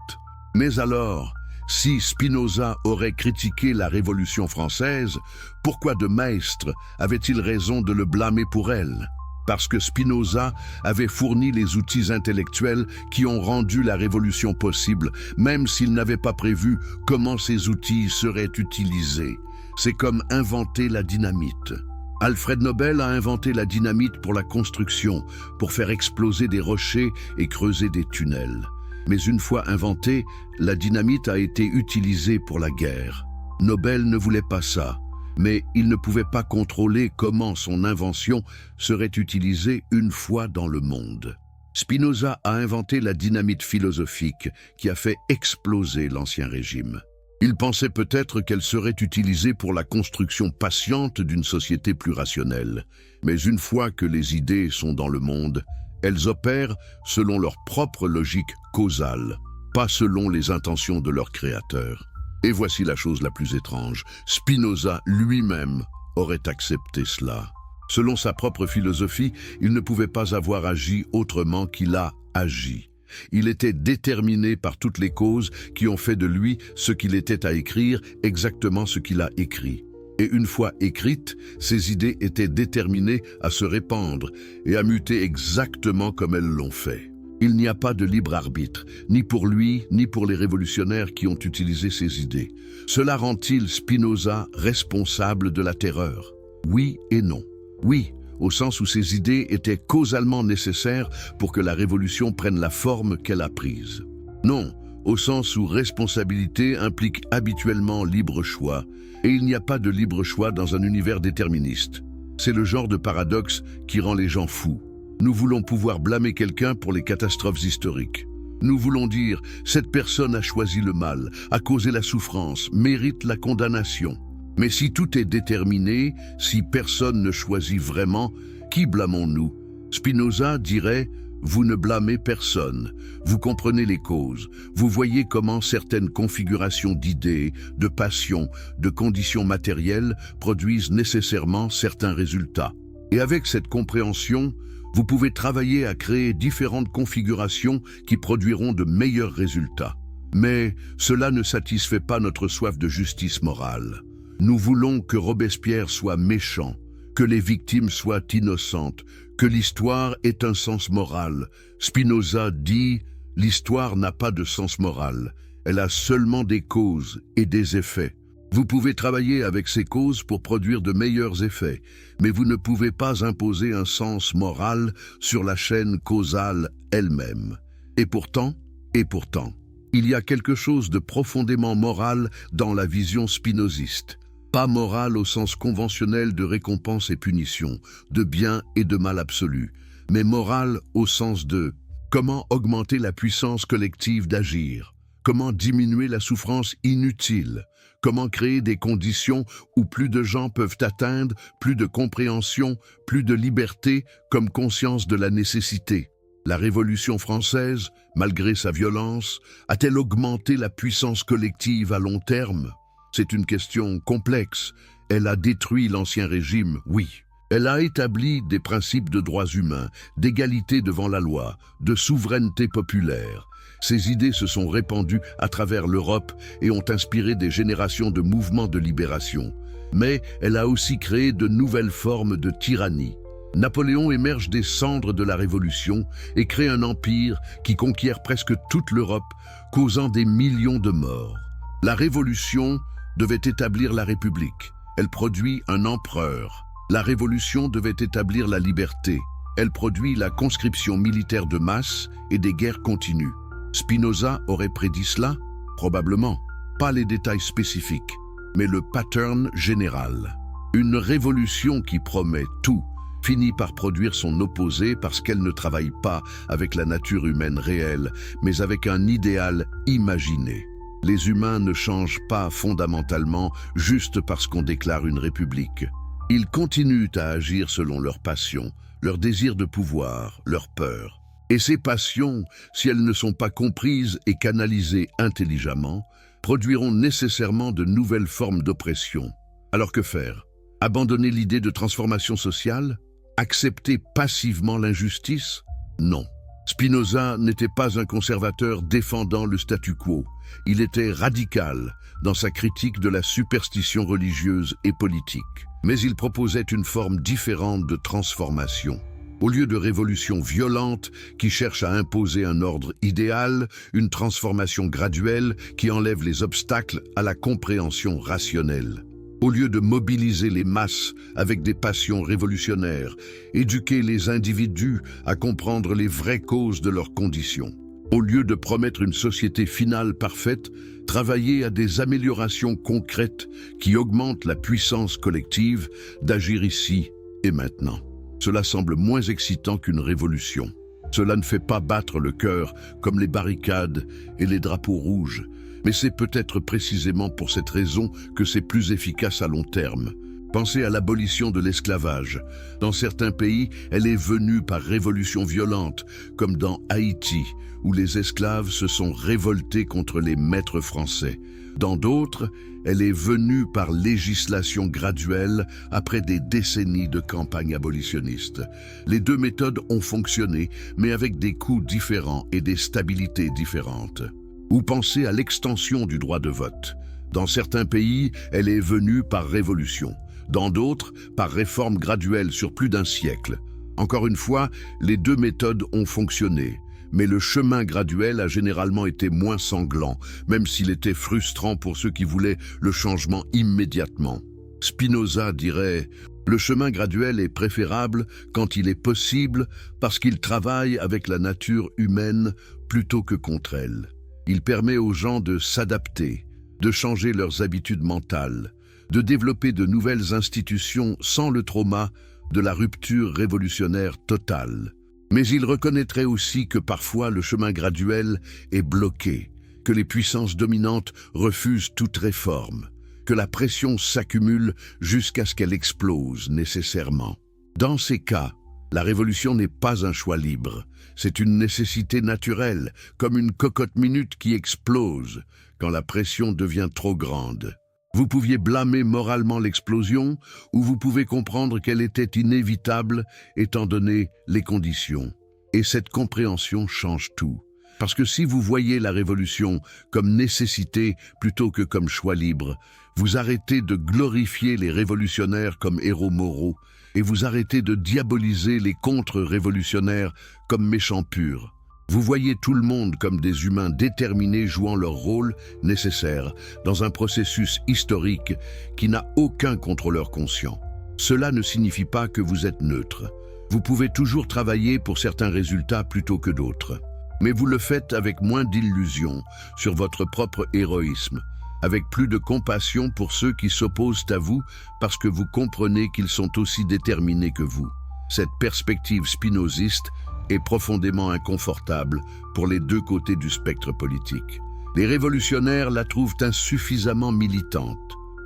Speaker 1: Mais alors, Si Spinoza aurait critiqué la Révolution française, pourquoi de Maistre avait-il raison de le blâmer pour elle? Parce que Spinoza avait fourni les outils intellectuels qui ont rendu la Révolution possible, même s'il n'avait pas prévu comment ces outils seraient utilisés. C'est comme inventer la dynamite. Alfred Nobel a inventé la dynamite pour la construction, pour faire exploser des rochers et creuser des tunnels. Mais une fois inventée, la dynamite a été utilisée pour la guerre. Nobel ne voulait pas ça, mais il ne pouvait pas contrôler comment son invention serait utilisée une fois dans le monde. Spinoza a inventé la dynamite philosophique qui a fait exploser l'Ancien Régime. Il pensait peut-être qu'elle serait utilisée pour la construction patiente d'une société plus rationnelle. Mais une fois que les idées sont dans le monde, elles opèrent selon leur propre logique causale, pas selon les intentions de leur créateur. Et voici la chose la plus étrange. Spinoza lui-même aurait accepté cela. Selon sa propre philosophie, il ne pouvait pas avoir agi autrement qu'il a agi. Il était déterminé par toutes les causes qui ont fait de lui ce qu'il était à écrire, exactement ce qu'il a écrit. Et une fois écrites, ces idées étaient déterminées à se répandre et à muter exactement comme elles l'ont fait. Il n'y a pas de libre arbitre, ni pour lui, ni pour les révolutionnaires qui ont utilisé ces idées. Cela rend-il Spinoza responsable de la terreur? Oui et non. Oui, au sens où ces idées étaient causalement nécessaires pour que la révolution prenne la forme qu'elle a prise. Non, au sens où responsabilité implique habituellement libre choix, et il n'y a pas de libre choix dans un univers déterministe. C'est le genre de paradoxe qui rend les gens fous. Nous voulons pouvoir blâmer quelqu'un pour les catastrophes historiques. Nous voulons dire « cette personne a choisi le mal, a causé la souffrance, mérite la condamnation ». Mais si tout est déterminé, si personne ne choisit vraiment, qui blâmons-nous? Spinoza dirait « vous ne blâmez personne, vous comprenez les causes, vous voyez comment certaines configurations d'idées, de passions, de conditions matérielles produisent nécessairement certains résultats. Et avec cette compréhension, vous pouvez travailler à créer différentes configurations qui produiront de meilleurs résultats. Mais cela ne satisfait pas notre soif de justice morale. Nous voulons que Robespierre soit méchant, que les victimes soient innocentes, que l'histoire ait un sens moral. Spinoza dit « l'histoire n'a pas de sens moral, elle a seulement des causes et des effets. Vous pouvez travailler avec ces causes pour produire de meilleurs effets, mais vous ne pouvez pas imposer un sens moral sur la chaîne causale elle-même. Et pourtant, il y a quelque chose de profondément moral dans la vision spinoziste. Pas moral au sens conventionnel de récompense et punition, de bien et de mal absolu, mais moral au sens de comment augmenter la puissance collective d'agir, comment diminuer la souffrance inutile, comment créer des conditions où plus de gens peuvent atteindre, plus de compréhension, plus de liberté, comme conscience de la nécessité. La Révolution française, malgré sa violence, a-t-elle augmenté la puissance collective à long terme? C'est une question complexe. Elle a détruit l'Ancien Régime, oui. Elle a établi des principes de droits humains, d'égalité devant la loi, de souveraineté populaire. Ces idées se sont répandues à travers l'Europe et ont inspiré des générations de mouvements de libération. Mais elle a aussi créé de nouvelles formes de tyrannie. Napoléon émerge des cendres de la Révolution et crée un empire qui conquiert presque toute l'Europe, causant des millions de morts. La Révolution devait établir la République. Elle produit un empereur. La Révolution devait établir la liberté. Elle produit la conscription militaire de masse et des guerres continues. Spinoza aurait prédit cela? Probablement. Pas les détails spécifiques, mais le pattern général. Une révolution qui promet tout finit par produire son opposé parce qu'elle ne travaille pas avec la nature humaine réelle, mais avec un idéal imaginé. Les humains ne changent pas fondamentalement juste parce qu'on déclare une république. Ils continuent à agir selon leurs passions, leur désir de pouvoir, leur peur. Et ces passions, si elles ne sont pas comprises et canalisées intelligemment, produiront nécessairement de nouvelles formes d'oppression. Alors que faire? Abandonner l'idée de transformation sociale? Accepter passivement l'injustice? Non. Spinoza n'était pas un conservateur défendant le statu quo. Il était radical dans sa critique de la superstition religieuse et politique. Mais il proposait une forme différente de transformation. Au lieu de révolutions violentes qui cherchent à imposer un ordre idéal, une transformation graduelle qui enlève les obstacles à la compréhension rationnelle. Au lieu de mobiliser les masses avec des passions révolutionnaires, éduquer les individus à comprendre les vraies causes de leurs conditions. Au lieu de promettre une société finale parfaite, travailler à des améliorations concrètes qui augmentent la puissance collective d'agir ici et maintenant. Cela semble moins excitant qu'une révolution. Cela ne fait pas battre le cœur comme les barricades et les drapeaux rouges, mais c'est peut-être précisément pour cette raison que c'est plus efficace à long terme. Pensez à l'abolition de l'esclavage. Dans certains pays, elle est venue par révolution violente, comme dans Haïti, où les esclaves se sont révoltés contre les maîtres français. Dans d'autres, elle est venue par législation graduelle après des décennies de campagne abolitionniste. Les deux méthodes ont fonctionné, mais avec des coûts différents et des stabilités différentes. Ou pensez à l'extension du droit de vote. Dans certains pays, elle est venue par révolution. Dans d'autres, par réforme graduelle sur plus d'un siècle. Encore une fois, les deux méthodes ont fonctionné. Mais le chemin graduel a généralement été moins sanglant, même s'il était frustrant pour ceux qui voulaient le changement immédiatement. Spinoza dirait « Le chemin graduel est préférable quand il est possible parce qu'il travaille avec la nature humaine plutôt que contre elle. Il permet aux gens de s'adapter, de changer leurs habitudes mentales, de développer de nouvelles institutions sans le trauma de la rupture révolutionnaire totale. Mais il reconnaîtrait aussi que parfois le chemin graduel est bloqué, que les puissances dominantes refusent toute réforme, que la pression s'accumule jusqu'à ce qu'elle explose nécessairement. Dans ces cas, la révolution n'est pas un choix libre, c'est une nécessité naturelle, comme une cocotte-minute qui explose quand la pression devient trop grande. Vous pouviez blâmer moralement l'explosion ou vous pouvez comprendre qu'elle était inévitable étant donné les conditions. Et cette compréhension change tout. Parce que si vous voyez la révolution comme nécessité plutôt que comme choix libre, vous arrêtez de glorifier les révolutionnaires comme héros moraux et vous arrêtez de diaboliser les contre-révolutionnaires comme méchants purs. Vous voyez tout le monde comme des humains déterminés jouant leur rôle nécessaire dans un processus historique qui n'a aucun contrôleur conscient. Cela ne signifie pas que vous êtes neutre. Vous pouvez toujours travailler pour certains résultats plutôt que d'autres. Mais vous le faites avec moins d'illusions sur votre propre héroïsme, avec plus de compassion pour ceux qui s'opposent à vous parce que vous comprenez qu'ils sont aussi déterminés que vous. Cette perspective spinoziste est profondément inconfortable pour les deux côtés du spectre politique. Les révolutionnaires la trouvent insuffisamment militante.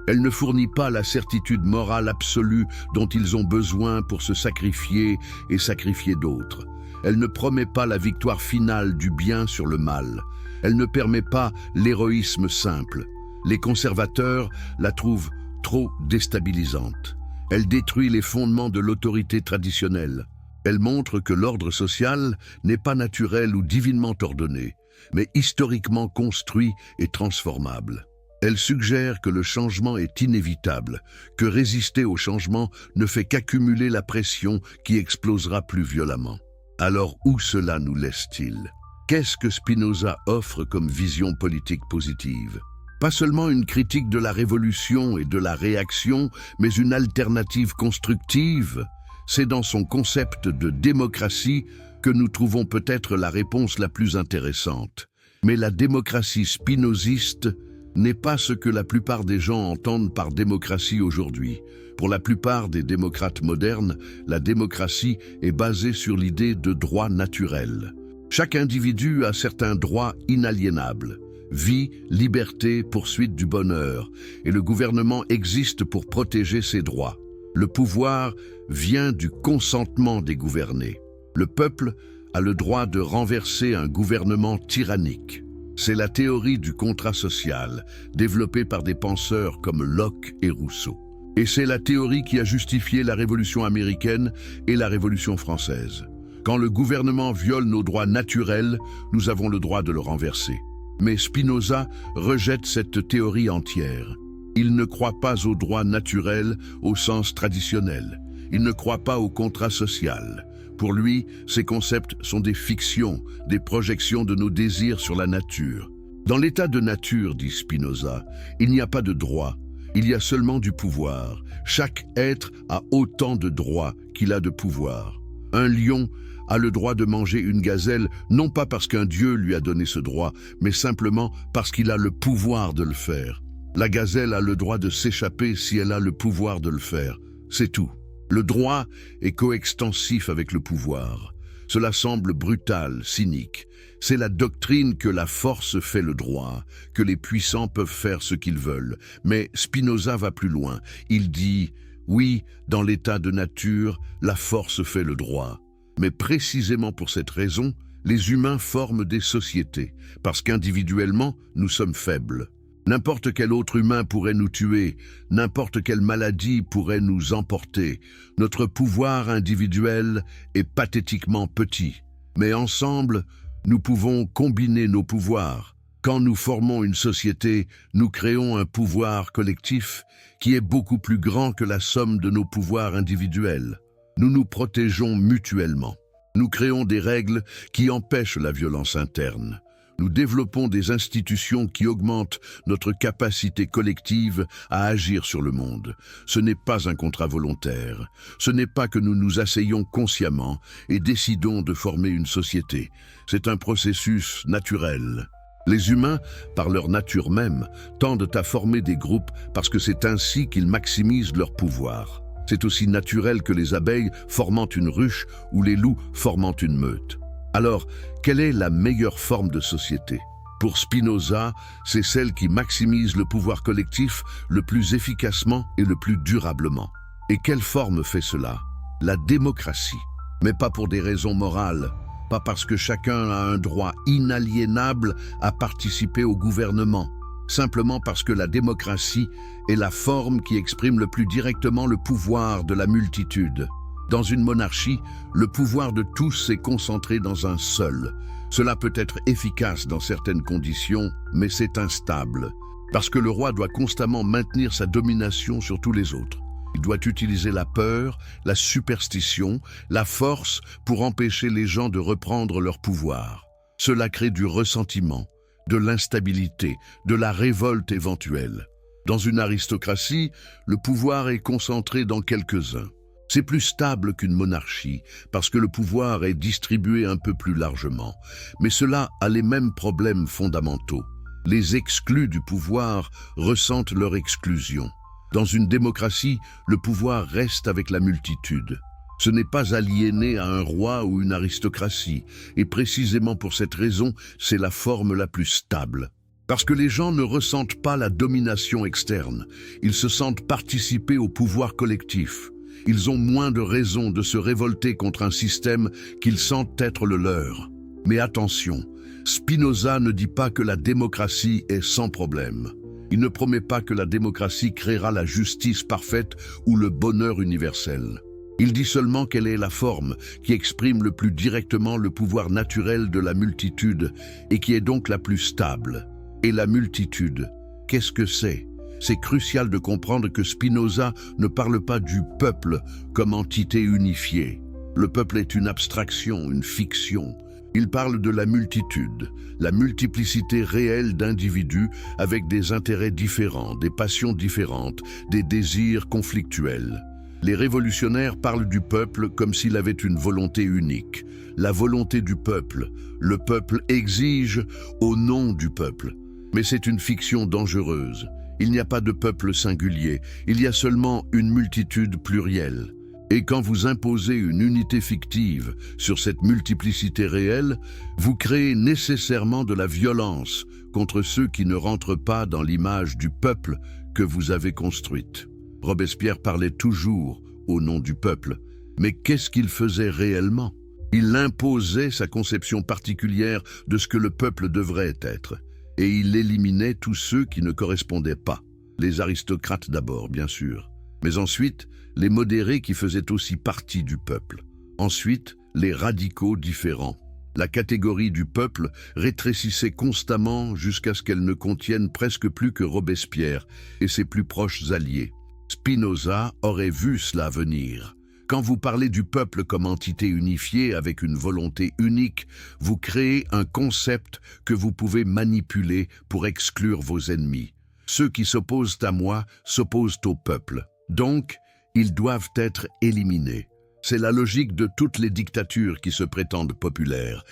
Speaker 1: Elle ne fournit pas la certitude morale absolue dont ils ont besoin pour se sacrifier et sacrifier d'autres. Elle ne promet pas la victoire finale du bien sur le mal. Elle ne permet pas l'héroïsme simple. Les conservateurs la trouvent trop déstabilisante. Elle détruit les fondements de l'autorité traditionnelle. Elle montre que l'ordre social n'est pas naturel ou divinement ordonné, mais historiquement construit et transformable. Elle suggère que le changement est inévitable, que résister au changement ne fait qu'accumuler la pression qui explosera plus violemment. Alors où cela nous laisse-t-il? Qu'est-ce que Spinoza offre comme vision politique positive? Pas seulement une critique de la révolution et de la réaction, mais une alternative constructive. C'est dans son concept de démocratie que nous trouvons peut-être la réponse la plus intéressante. Mais la démocratie spinoziste n'est pas ce que la plupart des gens entendent par démocratie aujourd'hui. Pour la plupart des démocrates modernes, la démocratie est basée sur l'idée de droit naturel. Chaque individu a certains droits inaliénables. Vie, liberté, poursuite du bonheur. Et le gouvernement existe pour protéger ces droits. Le pouvoir vient du consentement des gouvernés. Le peuple a le droit de renverser un gouvernement tyrannique. C'est la théorie du contrat social, développée par des penseurs comme Locke et Rousseau. Et c'est la théorie qui a justifié la Révolution américaine et la Révolution française. Quand le gouvernement viole nos droits naturels, nous avons le droit de le renverser. Mais Spinoza rejette cette théorie entière. Il ne croit pas au droit naturel au sens traditionnel. Il ne croit pas au contrat social. Pour lui, ces concepts sont des fictions, des projections de nos désirs sur la nature. Dans l'état de nature, dit Spinoza, il n'y a pas de droit, il y a seulement du pouvoir. Chaque être a autant de droits qu'il a de pouvoir. Un lion a le droit de manger une gazelle, non pas parce qu'un dieu lui a donné ce droit, mais simplement parce qu'il a le pouvoir de le faire. La gazelle a le droit de s'échapper si elle a le pouvoir de le faire. C'est tout. Le droit est coextensif avec le pouvoir. Cela semble brutal, cynique. C'est la doctrine que la force fait le droit, que les puissants peuvent faire ce qu'ils veulent. Mais Spinoza va plus loin. Il dit, oui, dans l'état de nature, la force fait le droit. Mais précisément pour cette raison, les humains forment des sociétés, parce qu'individuellement, nous sommes faibles. N'importe quel autre humain pourrait nous tuer, n'importe quelle maladie pourrait nous emporter. Notre pouvoir individuel est pathétiquement petit. Mais ensemble, nous pouvons combiner nos pouvoirs. Quand nous formons une société, nous créons un pouvoir collectif qui est beaucoup plus grand que la somme de nos pouvoirs individuels. Nous nous protégeons mutuellement. Nous créons des règles qui empêchent la violence interne. Nous développons des institutions qui augmentent notre capacité collective à agir sur le monde. Ce n'est pas un contrat volontaire. Ce n'est pas que nous nous asseyons consciemment et décidons de former une société. C'est un processus naturel. Les humains, par leur nature même, tendent à former des groupes parce que c'est ainsi qu'ils maximisent leur pouvoir. C'est aussi naturel que les abeilles formant une ruche ou les loups formant une meute. Alors, quelle est la meilleure forme de société? Pour Spinoza, c'est celle qui maximise le pouvoir collectif le plus efficacement et le plus durablement. Et quelle forme fait cela? La démocratie. Mais pas pour des raisons morales, pas parce que chacun a un droit inaliénable à participer au gouvernement, simplement parce que la démocratie est la forme qui exprime le plus directement le pouvoir de la multitude. Dans une monarchie, le pouvoir de tous est concentré dans un seul. Cela peut être efficace dans certaines conditions, mais c'est instable, parce que le roi doit constamment maintenir sa domination sur tous les autres. Il doit utiliser la peur, la superstition, la force pour empêcher les gens de reprendre leur pouvoir. Cela crée du ressentiment, de l'instabilité, de la révolte éventuelle. Dans une aristocratie, le pouvoir est concentré dans quelques-uns. C'est plus stable qu'une monarchie, parce que le pouvoir est distribué un peu plus largement. Mais cela a les mêmes problèmes fondamentaux. Les exclus du pouvoir ressentent leur exclusion. Dans une démocratie, le pouvoir reste avec la multitude. Ce n'est pas aliéné à un roi ou une aristocratie, et précisément pour cette raison, c'est la forme la plus stable. Parce que les gens ne ressentent pas la domination externe, ils se sentent participer au pouvoir collectif. Ils ont moins de raisons de se révolter contre un système qu'ils sentent être le leur. Mais attention, Spinoza ne dit pas que la démocratie est sans problème. Il ne promet pas que la démocratie créera la justice parfaite ou le bonheur universel. Il dit seulement quelle est la forme qui exprime le plus directement le pouvoir naturel de la multitude et qui est donc la plus stable. Et la multitude, qu'est-ce que c'est ? C'est crucial de comprendre que Spinoza ne parle pas du peuple comme entité unifiée. Le peuple est une abstraction, une fiction. Il parle de la multitude, la multiplicité réelle d'individus avec des intérêts différents, des passions différentes, des désirs conflictuels. Les révolutionnaires parlent du peuple comme s'il avait une volonté unique. La volonté du peuple. Le peuple exige au nom du peuple. Mais c'est une fiction dangereuse. Il n'y a pas de peuple singulier, il y a seulement une multitude plurielle. Et quand vous imposez une unité fictive sur cette multiplicité réelle, vous créez nécessairement de la violence contre ceux qui ne rentrent pas dans l'image du peuple que vous avez construite. Robespierre parlait toujours au nom du peuple, mais qu'est-ce qu'il faisait réellement? Il imposait sa conception particulière de ce que le peuple devrait être. Et il éliminait tous ceux qui ne correspondaient pas. Les aristocrates d'abord, bien sûr, mais ensuite les modérés qui faisaient aussi partie du peuple. Ensuite, les radicaux différents. La catégorie du peuple rétrécissait constamment jusqu'à ce qu'elle ne contienne presque plus que Robespierre et ses plus proches alliés. Spinoza aurait vu cela venir. Quand vous parlez du peuple comme entité unifiée avec une volonté unique, vous créez un concept que vous pouvez manipuler pour exclure vos ennemis. Ceux qui s'opposent à moi s'opposent au peuple. Donc, ils doivent être éliminés. C'est la logique de toutes les dictatures qui se prétendent populaires.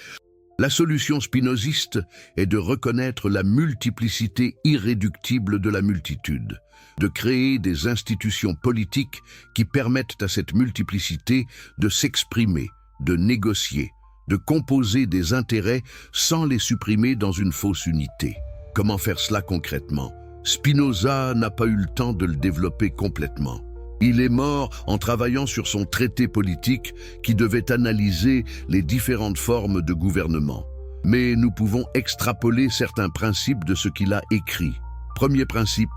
Speaker 1: La solution spinoziste est de reconnaître la multiplicité irréductible de la multitude, de créer des institutions politiques qui permettent à cette multiplicité de s'exprimer, de négocier, de composer des intérêts sans les supprimer dans une fausse unité. Comment faire cela concrètement? Spinoza n'a pas eu le temps de le développer complètement. Il est mort en travaillant sur son traité politique qui devait analyser les différentes formes de gouvernement. Mais nous pouvons extrapoler certains principes de ce qu'il a écrit. Premier principe,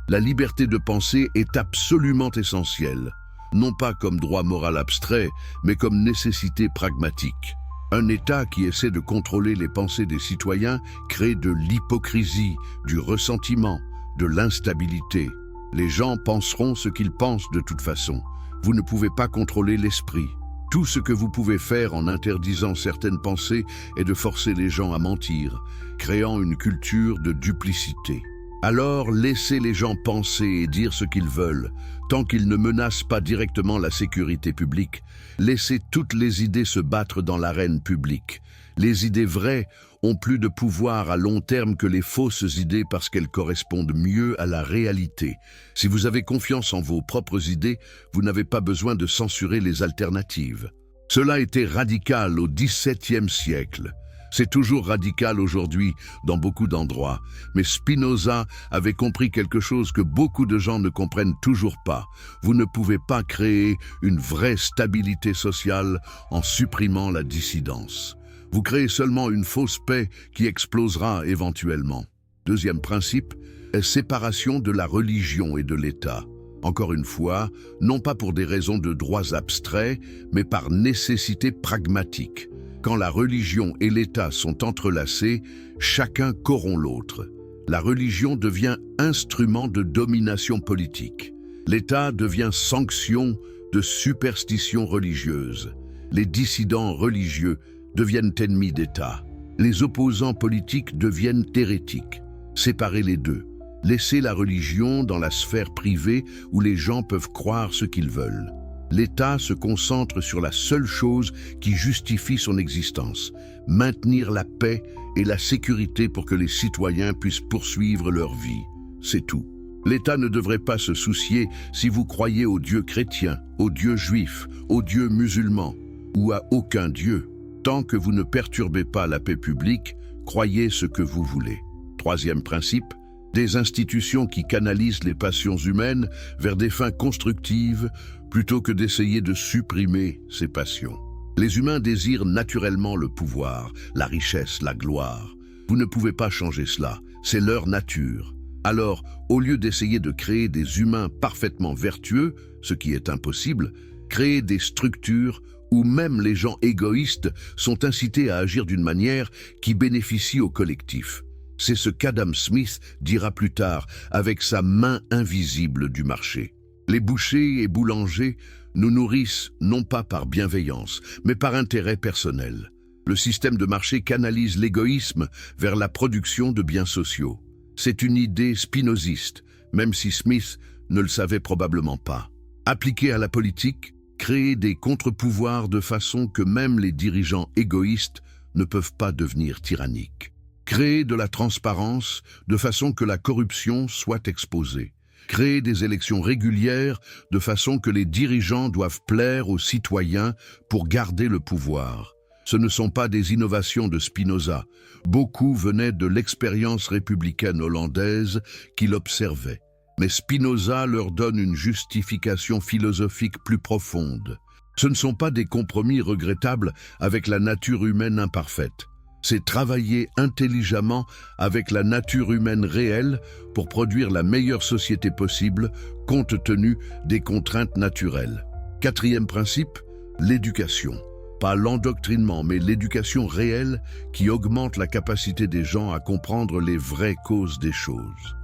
Speaker 1: la liberté de penser est absolument essentielle, non pas comme droit moral abstrait, mais comme nécessité pragmatique. Un État qui essaie de contrôler les pensées des citoyens crée de l'hypocrisie, du ressentiment, de l'instabilité. Les gens penseront ce qu'ils pensent de toute façon. Vous ne pouvez pas contrôler l'esprit. Tout ce que vous pouvez faire en interdisant certaines pensées est de forcer les gens à mentir, créant une culture de duplicité. Alors laissez les gens penser et dire ce qu'ils veulent, tant qu'ils ne menacent pas directement la sécurité publique. Laissez toutes les idées se battre dans l'arène publique. Les idées vraies ont plus de pouvoir à long terme que les fausses idées parce qu'elles correspondent mieux à la réalité. Si vous avez confiance en vos propres idées, vous n'avez pas besoin de censurer les alternatives. Cela était radical au XVIIe siècle. C'est toujours radical aujourd'hui dans beaucoup d'endroits, mais Spinoza avait compris quelque chose que beaucoup de gens ne comprennent toujours pas. Vous ne pouvez pas créer une vraie stabilité sociale en supprimant la dissidence. Vous créez seulement une fausse paix qui explosera éventuellement. Deuxième principe, séparation de la religion et de l'État. Encore une fois, non pas pour des raisons de droits abstraits, mais par nécessité pragmatique. Quand la religion et l'État sont entrelacés, chacun corrompt l'autre. La religion devient instrument de domination politique. L'État devient sanction de superstition religieuse. Les dissidents religieux deviennent ennemis d'État. Les opposants politiques deviennent hérétiques. Séparez les deux. Laissez la religion dans la sphère privée où les gens peuvent croire ce qu'ils veulent. L'État se concentre sur la seule chose qui justifie son existence, maintenir la paix et la sécurité pour que les citoyens puissent poursuivre leur vie. C'est tout. L'État ne devrait pas se soucier si vous croyez au Dieu chrétien, au Dieu juif, au Dieu musulman ou à aucun Dieu. Tant que vous ne perturbez pas la paix publique, croyez ce que vous voulez. Troisième principe, des institutions qui canalisent les passions humaines vers des fins constructives plutôt que d'essayer de supprimer ces passions. Les humains désirent naturellement le pouvoir, la richesse, la gloire. Vous ne pouvez pas changer cela, c'est leur nature. Alors, au lieu d'essayer de créer des humains parfaitement vertueux, ce qui est impossible, créez des structures où même les gens égoïstes sont incités à agir d'une manière qui bénéficie au collectif. C'est ce qu'Adam Smith dira plus tard avec sa main invisible du marché. Les bouchers et boulangers nous nourrissent non pas par bienveillance, mais par intérêt personnel. Le système de marché canalise l'égoïsme vers la production de biens sociaux. C'est une idée spinoziste, même si Smith ne le savait probablement pas. Appliquée à la politique, créer des contre-pouvoirs de façon que même les dirigeants égoïstes ne peuvent pas devenir tyranniques. Créer de la transparence de façon que la corruption soit exposée. Créer des élections régulières de façon que les dirigeants doivent plaire aux citoyens pour garder le pouvoir. Ce ne sont pas des innovations de Spinoza. Beaucoup venaient de l'expérience républicaine hollandaise qu'il observait. Mais Spinoza leur donne une justification philosophique plus profonde. Ce ne sont pas des compromis regrettables avec la nature humaine imparfaite. C'est travailler intelligemment avec la nature humaine réelle pour produire la meilleure société possible compte tenu des contraintes naturelles. Quatrième principe, l'éducation. Pas l'endoctrinement, mais l'éducation réelle qui augmente la capacité des gens à comprendre les vraies causes des choses.